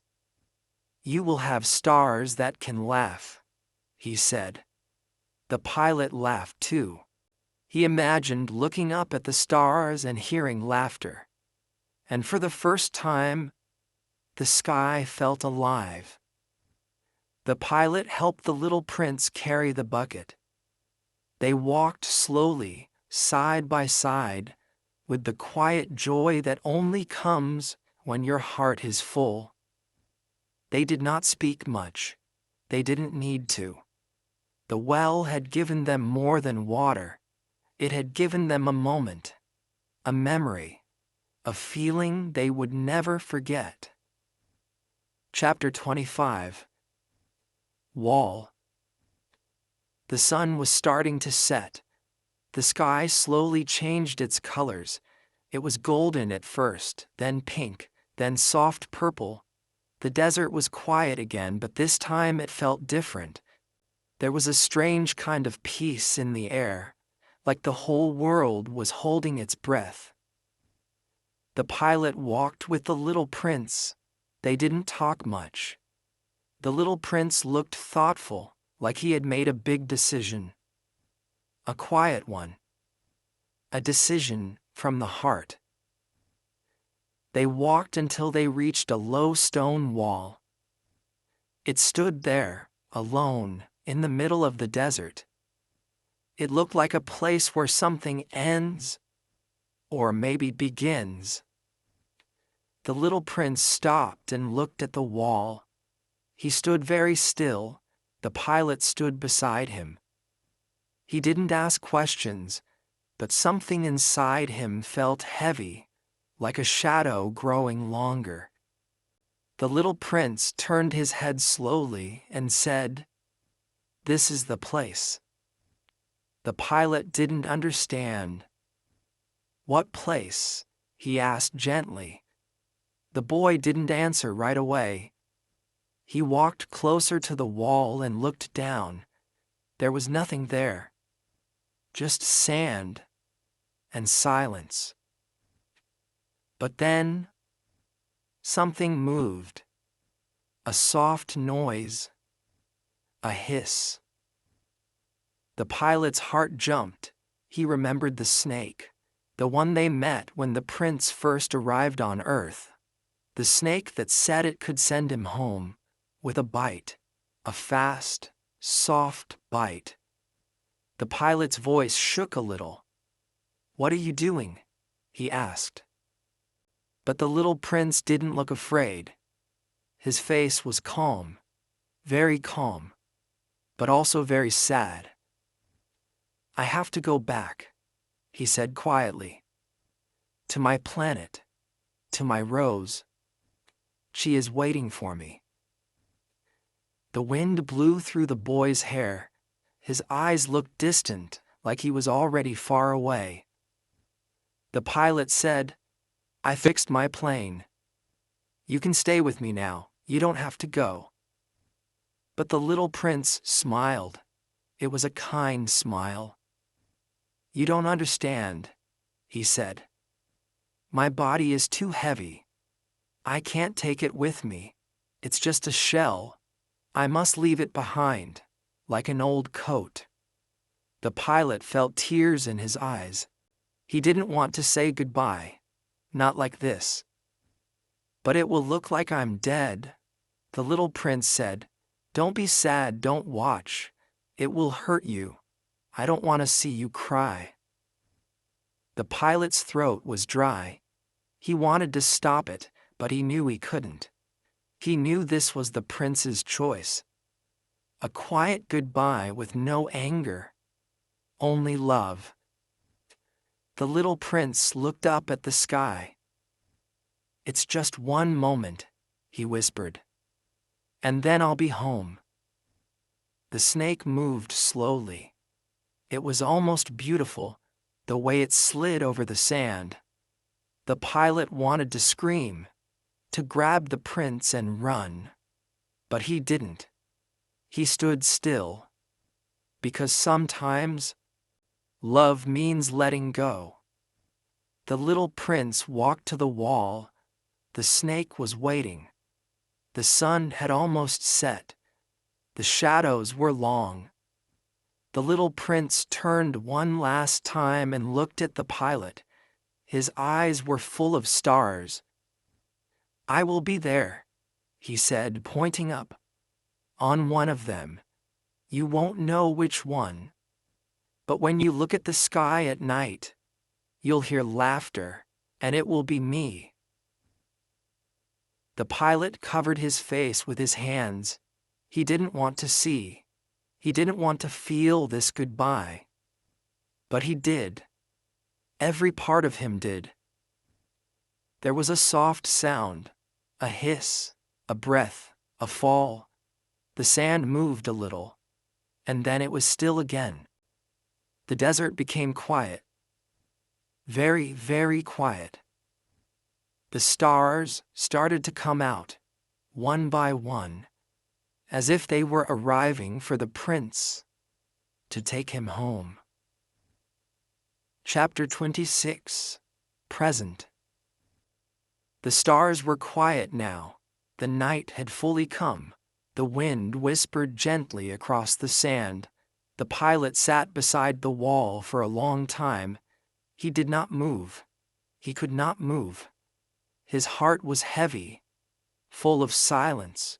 You will have stars that can laugh, he said. The pilot laughed too. He imagined looking up at the stars and hearing laughter. And for the first time, the sky felt alive. The pilot helped the little prince carry the bucket. They walked slowly, side by side, with the quiet joy that only comes when your heart is full. They did not speak much. They didn't need to. The well had given them more than water. It had given them a moment, a memory, a feeling they would never forget. Chapter 25. Wall. The sun was starting to set. The sky slowly changed its colors. It was golden at first, then pink, then soft purple. The desert was quiet again, but this time it felt different. There was a strange kind of peace in the air, like the whole world was holding its breath. The pilot walked with the little prince. They didn't talk much. The little prince looked thoughtful, like he had made a big decision. A quiet one. A decision from the heart. They walked until they reached a low stone wall. It stood there, alone, in the middle of the desert. It looked like a place where something ends, or maybe begins. The little prince stopped and looked at the wall. He stood very still. The pilot stood beside him. He didn't ask questions, but something inside him felt heavy, like a shadow growing longer. The little prince turned his head slowly and said, "This is the place." The pilot didn't understand. "What place?" he asked gently. The boy didn't answer right away. He walked closer to the wall and looked down. There was nothing there. Just sand and silence. But then, something moved. A soft noise. A hiss. The pilot's heart jumped. He remembered the snake, the one they met when the prince first arrived on Earth. The snake that said it could send him home, with a bite, a fast, soft bite. The pilot's voice shook a little. "What are you doing?" he asked. But the little prince didn't look afraid. His face was calm, very calm, but also very sad. "I have to go back," he said quietly. "To my planet, to my Rose. She is waiting for me." The wind blew through the boy's hair. His eyes looked distant, like he was already far away. The pilot said, "I fixed my plane. You can stay with me now, you don't have to go." But the little prince smiled. It was a kind smile. "You don't understand," he said. "My body is too heavy. I can't take it with me. It's just a shell. I must leave it behind, like an old coat." The pilot felt tears in his eyes. He didn't want to say goodbye. Not like this. "But it will look like I'm dead," the little prince said. "Don't be sad, don't watch. It will hurt you. I don't want to see you cry." The pilot's throat was dry. He wanted to stop it, but he knew he couldn't. He knew this was the prince's choice. A quiet goodbye with no anger. Only love. The little prince looked up at the sky. "It's just one moment," he whispered. "And then I'll be home." The snake moved slowly. It was almost beautiful, the way it slid over the sand. The pilot wanted to scream, to grab the prince and run. But he didn't. He stood still. Because sometimes, love means letting go. The little prince walked to the wall. The snake was waiting. The sun had almost set. The shadows were long. The little prince turned one last time and looked at the pilot. His eyes were full of stars. "I will be there," he said, pointing up. "On one of them. You won't know which one. But when you look at the sky at night, you'll hear laughter, and it will be me." The pilot covered his face with his hands. He didn't want to see. He didn't want to feel this goodbye. But he did. Every part of him did. There was a soft sound, a hiss, a breath, a fall. The sand moved a little, and then it was still again. The desert became quiet. Very, very quiet. The stars started to come out, one by one, as if they were arriving for the prince to take him home. Chapter 26. Present. The stars were quiet now. The night had fully come. The wind whispered gently across the sand. The pilot sat beside the wall for a long time. He did not move. He could not move. His heart was heavy, full of silence,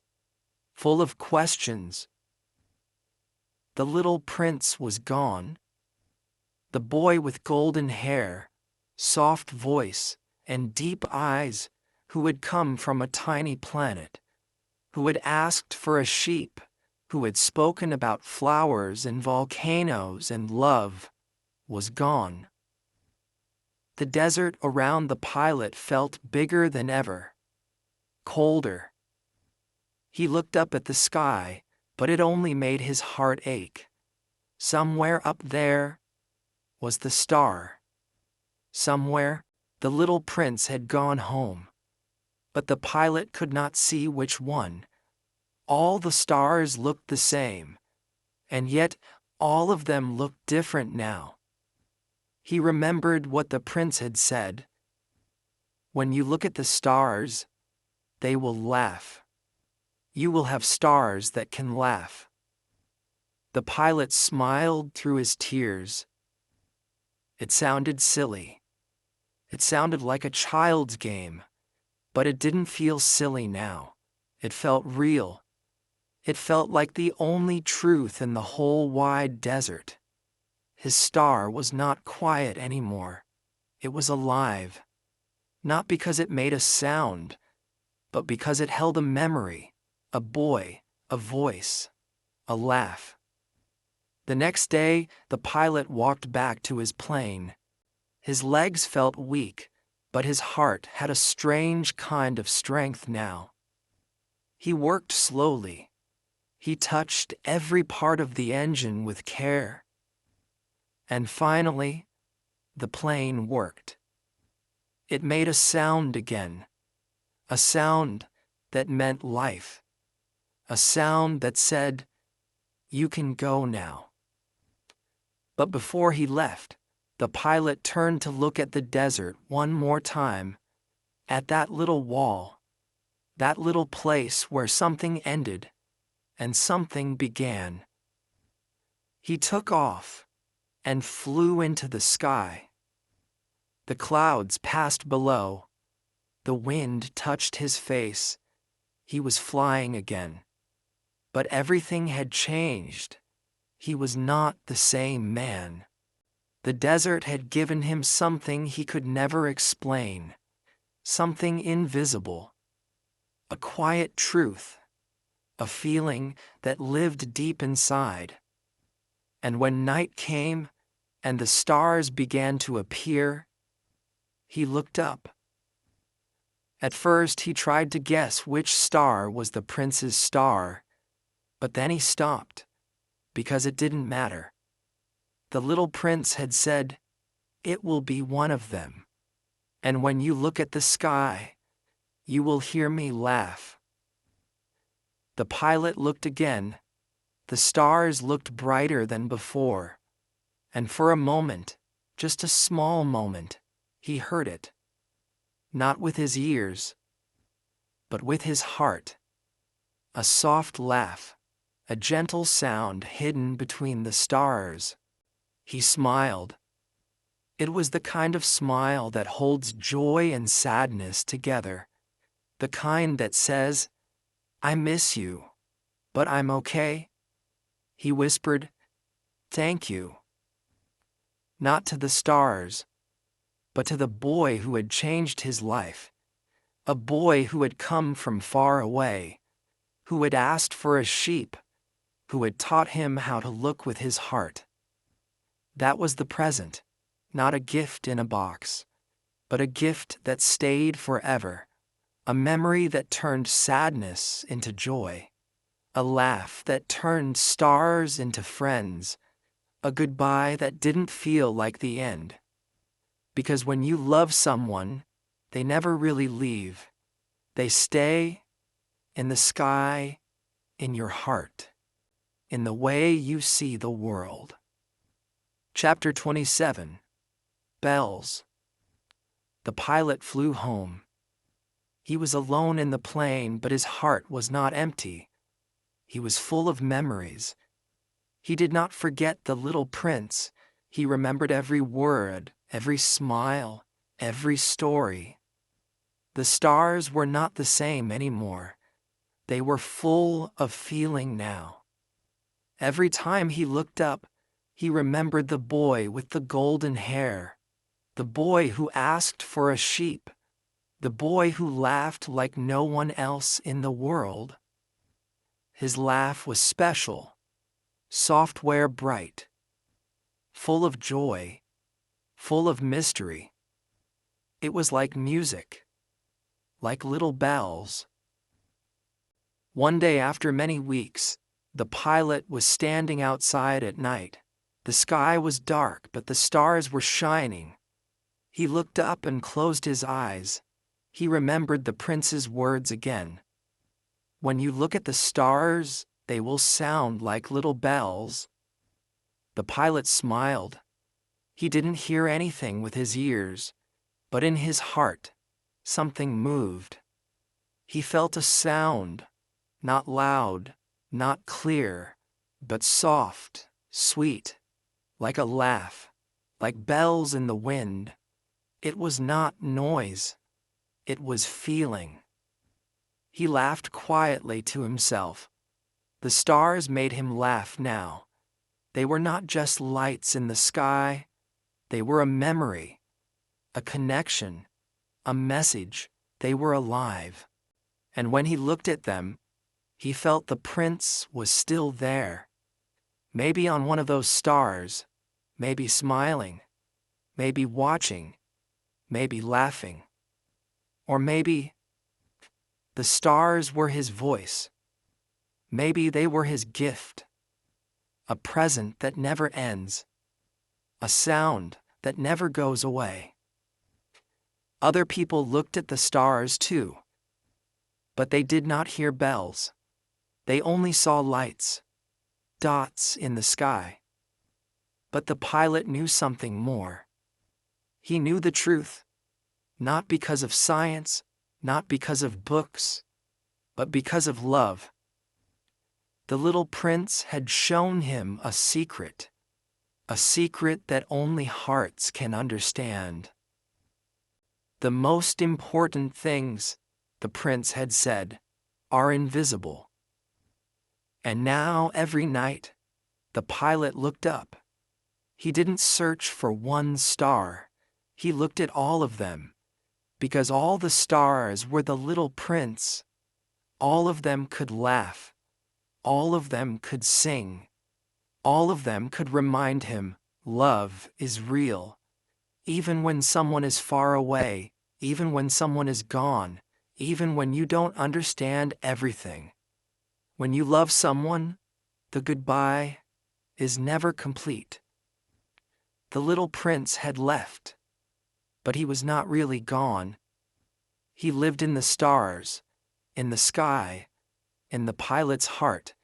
full of questions. The little prince was gone. The boy with golden hair, soft voice, and deep eyes, who had come from a tiny planet, who had asked for a sheep, who had spoken about flowers and volcanoes and love, was gone. The desert around the pilot felt bigger than ever, colder. He looked up at the sky, but it only made his heart ache. Somewhere up there was the star. Somewhere, the little prince had gone home. But the pilot could not see which one. All the stars looked the same, and yet all of them looked different now. He remembered what the prince had said. When you look at the stars, they will laugh. You will have stars that can laugh. The pilot smiled through his tears. It sounded silly. It sounded like a child's game, but it didn't feel silly now. It felt real. It felt like the only truth in the whole wide desert. His star was not quiet anymore. It was alive. Not because it made a sound, but because it held a memory, a boy, a voice, a laugh. The next day, the pilot walked back to his plane. His legs felt weak, but his heart had a strange kind of strength now. He worked slowly. He touched every part of the engine with care. And finally, the plane worked. It made a sound again, a sound that meant life, a sound that said, "You can go now." But before he left, the pilot turned to look at the desert one more time, at that little wall, that little place where something ended and something began. He took off and flew into the sky. The clouds passed below. The wind touched his face. He was flying again. But everything had changed. He was not the same man. The desert had given him something he could never explain, something invisible, a quiet truth, a feeling that lived deep inside. And when night came and the stars began to appear, he looked up. At first he tried to guess which star was the prince's star, but then he stopped, because it didn't matter. The little prince had said, "It will be one of them. And when you look at the sky, you will hear me laugh." The pilot looked again. The stars looked brighter than before. And for a moment, just a small moment, he heard it. Not with his ears, but with his heart. A soft laugh, a gentle sound hidden between the stars. He smiled. It was the kind of smile that holds joy and sadness together, the kind that says, "I miss you, but I'm okay." He whispered, "Thank you." Not to the stars, but to the boy who had changed his life, a boy who had come from far away, who had asked for a sheep, who had taught him how to look with his heart. That was the present, not a gift in a box, but a gift that stayed forever, a memory that turned sadness into joy, a laugh that turned stars into friends, a goodbye that didn't feel like the end. Because when you love someone, they never really leave. They stay in the sky, in your heart, in the way you see the world. Chapter 27. Bells. The pilot flew home. He was alone in the plane, but his heart was not empty. He was full of memories. He did not forget the little prince. He remembered every word, every smile, every story. The stars were not the same anymore. They were full of feeling now. Every time he looked up, he remembered the boy with the golden hair, the boy who asked for a sheep, the boy who laughed like no one else in the world. His laugh was special, software bright, full of joy, full of mystery. It was like music, like little bells. One day after many weeks, the pilot was standing outside at night. The sky was dark, but the stars were shining. He looked up and closed his eyes. He remembered the prince's words again. When you look at the stars, they will sound like little bells. The pilot smiled. He didn't hear anything with his ears, but in his heart, something moved. He felt a sound, not loud, not clear, but soft, sweet, like a laugh, like bells in the wind. It was not noise. It was feeling. He laughed quietly to himself. The stars made him laugh now. They were not just lights in the sky. They were a memory, a connection, a message. They were alive. And when he looked at them, he felt the prince was still there. Maybe on one of those stars, maybe smiling, maybe watching, maybe laughing. Or maybe the stars were his voice. Maybe they were his gift. A present that never ends. A sound that never goes away. Other people looked at the stars too. But they did not hear bells. They only saw lights, dots in the sky. But the pilot knew something more. He knew the truth, not because of science, not because of books, but because of love. The little prince had shown him a secret that only hearts can understand. The most important things, the prince had said, are invisible. And now every night, the pilot looked up. He didn't search for one star. He looked at all of them, because all the stars were the little prince. All of them could laugh. All of them could sing. All of them could remind him, love is real. Even when someone is far away, even when someone is gone, even when you don't understand everything. When you love someone, the goodbye is never complete. The little prince had left, but he was not really gone. He lived in the stars, in the sky, in the pilot's heart,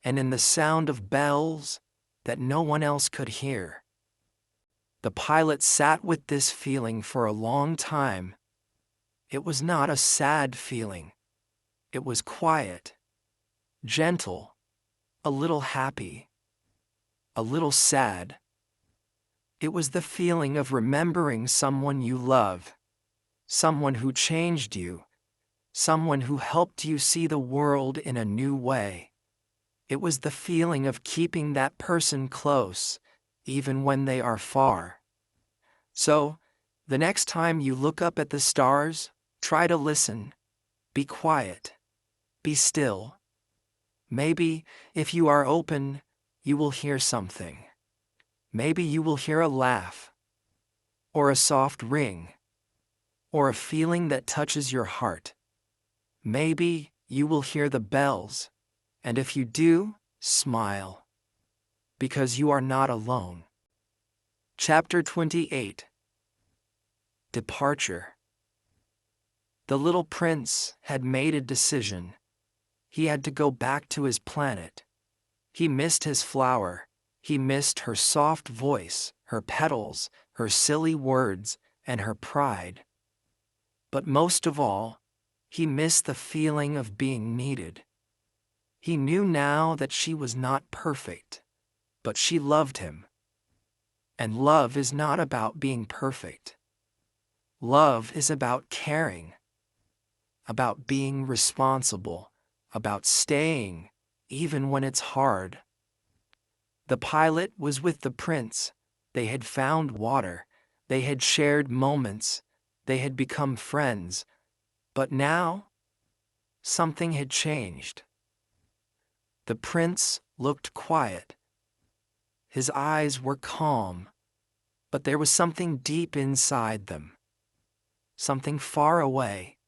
and in the sound of bells that no one else could hear. The pilot sat with this feeling for a long time. It was not a sad feeling. It was quiet, gentle, a little happy, a little sad. It was the feeling of remembering someone you love, someone who changed you, someone who helped you see the world in a new way. It was the feeling of keeping that person close, even when they are far. So, the next time you look up at the stars, try to listen. Be quiet. Be still. Maybe, if you are open, you will hear something. Maybe you will hear a laugh, or a soft ring, or a feeling that touches your heart. Maybe you will hear the bells, and if you do, smile, because you are not alone. Chapter 28. Departure. The little prince had made a decision. He had to go back to his planet. He missed his flower. He missed her soft voice, her petals, her silly words, and her pride. But most of all, he missed the feeling of being needed. He knew now that she was not perfect, but she loved him. And love is not about being perfect. Love is about caring, about being responsible, about staying, even when it's hard. The pilot was with the prince. They had found water. They had shared moments. They had become friends. But now, something had changed. The prince looked quiet. His eyes were calm, but there was something deep inside them. Something far away.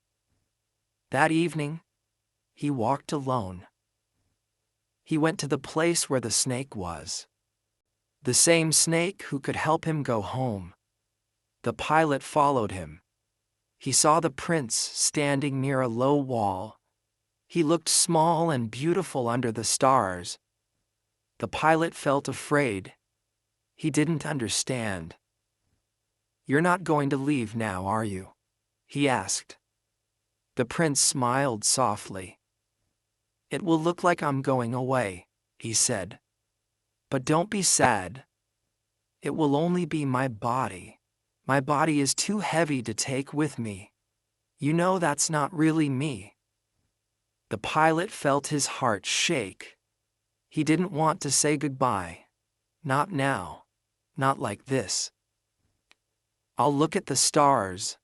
That evening, he walked alone. He went to the place where the snake was. The same snake who could help him go home. The pilot followed him. He saw the prince standing near a low wall. He looked small and beautiful under the stars. The pilot felt afraid. He didn't understand. "You're not going to leave now, are you?" he asked. The prince smiled softly. "It will look like I'm going away," he said. "But don't be sad. It will only be my body. My body is too heavy to take with me. You know that's not really me." The pilot felt his heart shake. He didn't want to say goodbye. Not now. Not like this. "I'll look at the stars,"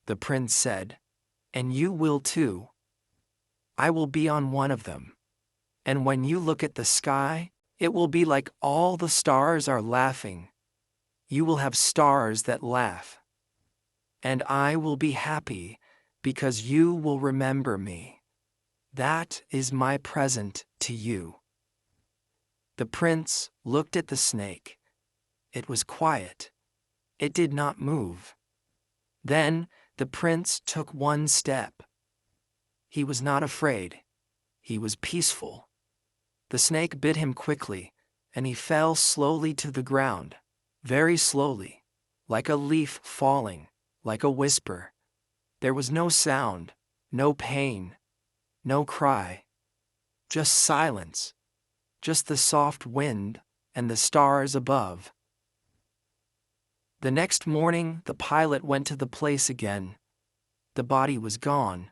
the prince said. "And you will too. I will be on one of them. And when you look at the sky, it will be like all the stars are laughing. You will have stars that laugh. And I will be happy because you will remember me. That is my present to you." The prince looked at the snake. It was quiet. It did not move. Then the prince took one step. He was not afraid. He was peaceful. The snake bit him quickly, and he fell slowly to the ground, very slowly, like a leaf falling, like a whisper. There was no sound, no pain, no cry. Just silence, just the soft wind and the stars above. The next morning, the pilot went to the place again. The body was gone.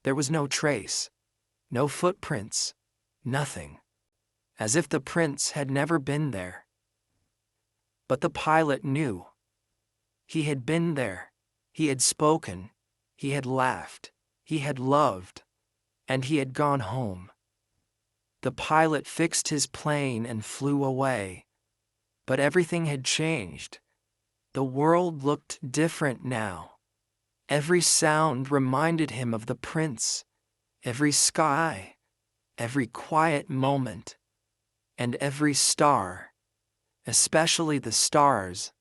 There was no trace, no footprints, nothing. As if the prince had never been there. But the pilot knew. He had been there. He had spoken. He had laughed. He had loved. And he had gone home. The pilot fixed his plane and flew away. But everything had changed. The world looked different now. Every sound reminded him of the prince. Every sky. Every quiet moment. And every star. Especially the stars.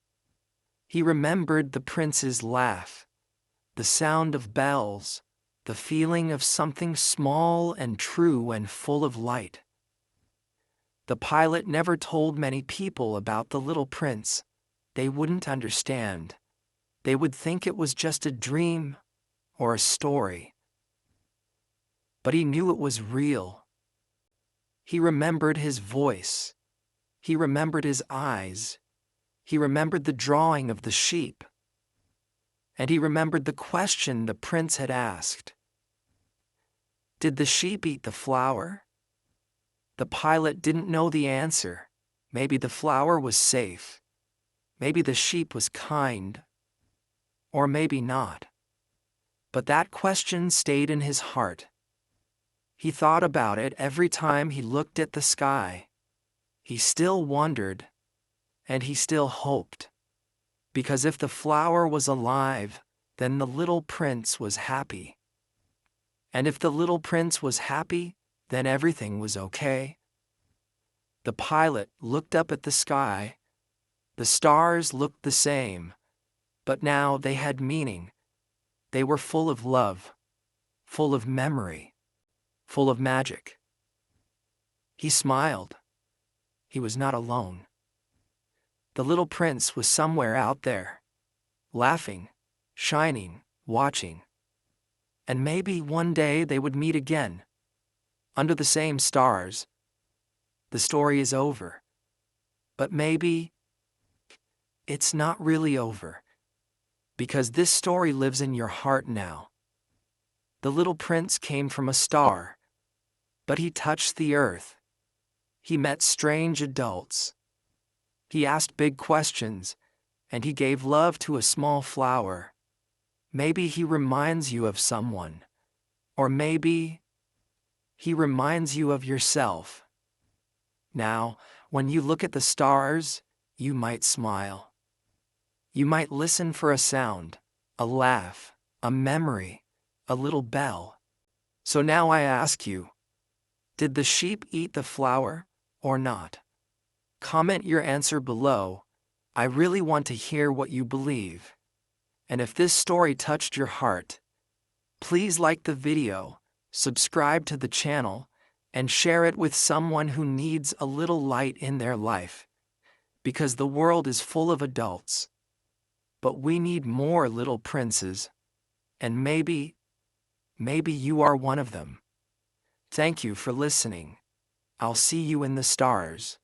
He remembered the prince's laugh. The sound of bells. The feeling of something small and true and full of light. The pilot never told many people about the little prince. They wouldn't understand. They would think it was just a dream or a story. But he knew it was real. He remembered his voice. He remembered his eyes. He remembered the drawing of the sheep. And he remembered the question the prince had asked. Did the sheep eat the flower? The pilot didn't know the answer. Maybe the flower was safe. Maybe the sheep was kind. Or maybe not. But that question stayed in his heart. He thought about it every time he looked at the sky. He still wondered, and he still hoped. Because if the flower was alive, then the little prince was happy. And if the little prince was happy, then everything was okay. The pilot looked up at the sky. The stars looked the same, but now they had meaning. They were full of love, full of memory, full of magic. He smiled. He was not alone. The little prince was somewhere out there, laughing, shining, watching. And maybe one day they would meet again, under the same stars. The story is over. But maybe it's not really over, because this story lives in your heart now. The little prince came from a star, but he touched the earth. He met strange adults. He asked big questions, and he gave love to a small flower. Maybe he reminds you of someone. Or maybe he reminds you of yourself. Now, when you look at the stars, you might smile. You might listen for a sound, a laugh, a memory, a little bell. So now I ask you, did the sheep eat the flower or not? Comment your answer below. I really want to hear what you believe. And if this story touched your heart, please like the video, subscribe to the channel, and share it with someone who needs a little light in their life. Because the world is full of adults. But we need more little princes. And maybe you are one of them. Thank you for listening. I'll see you in the stars.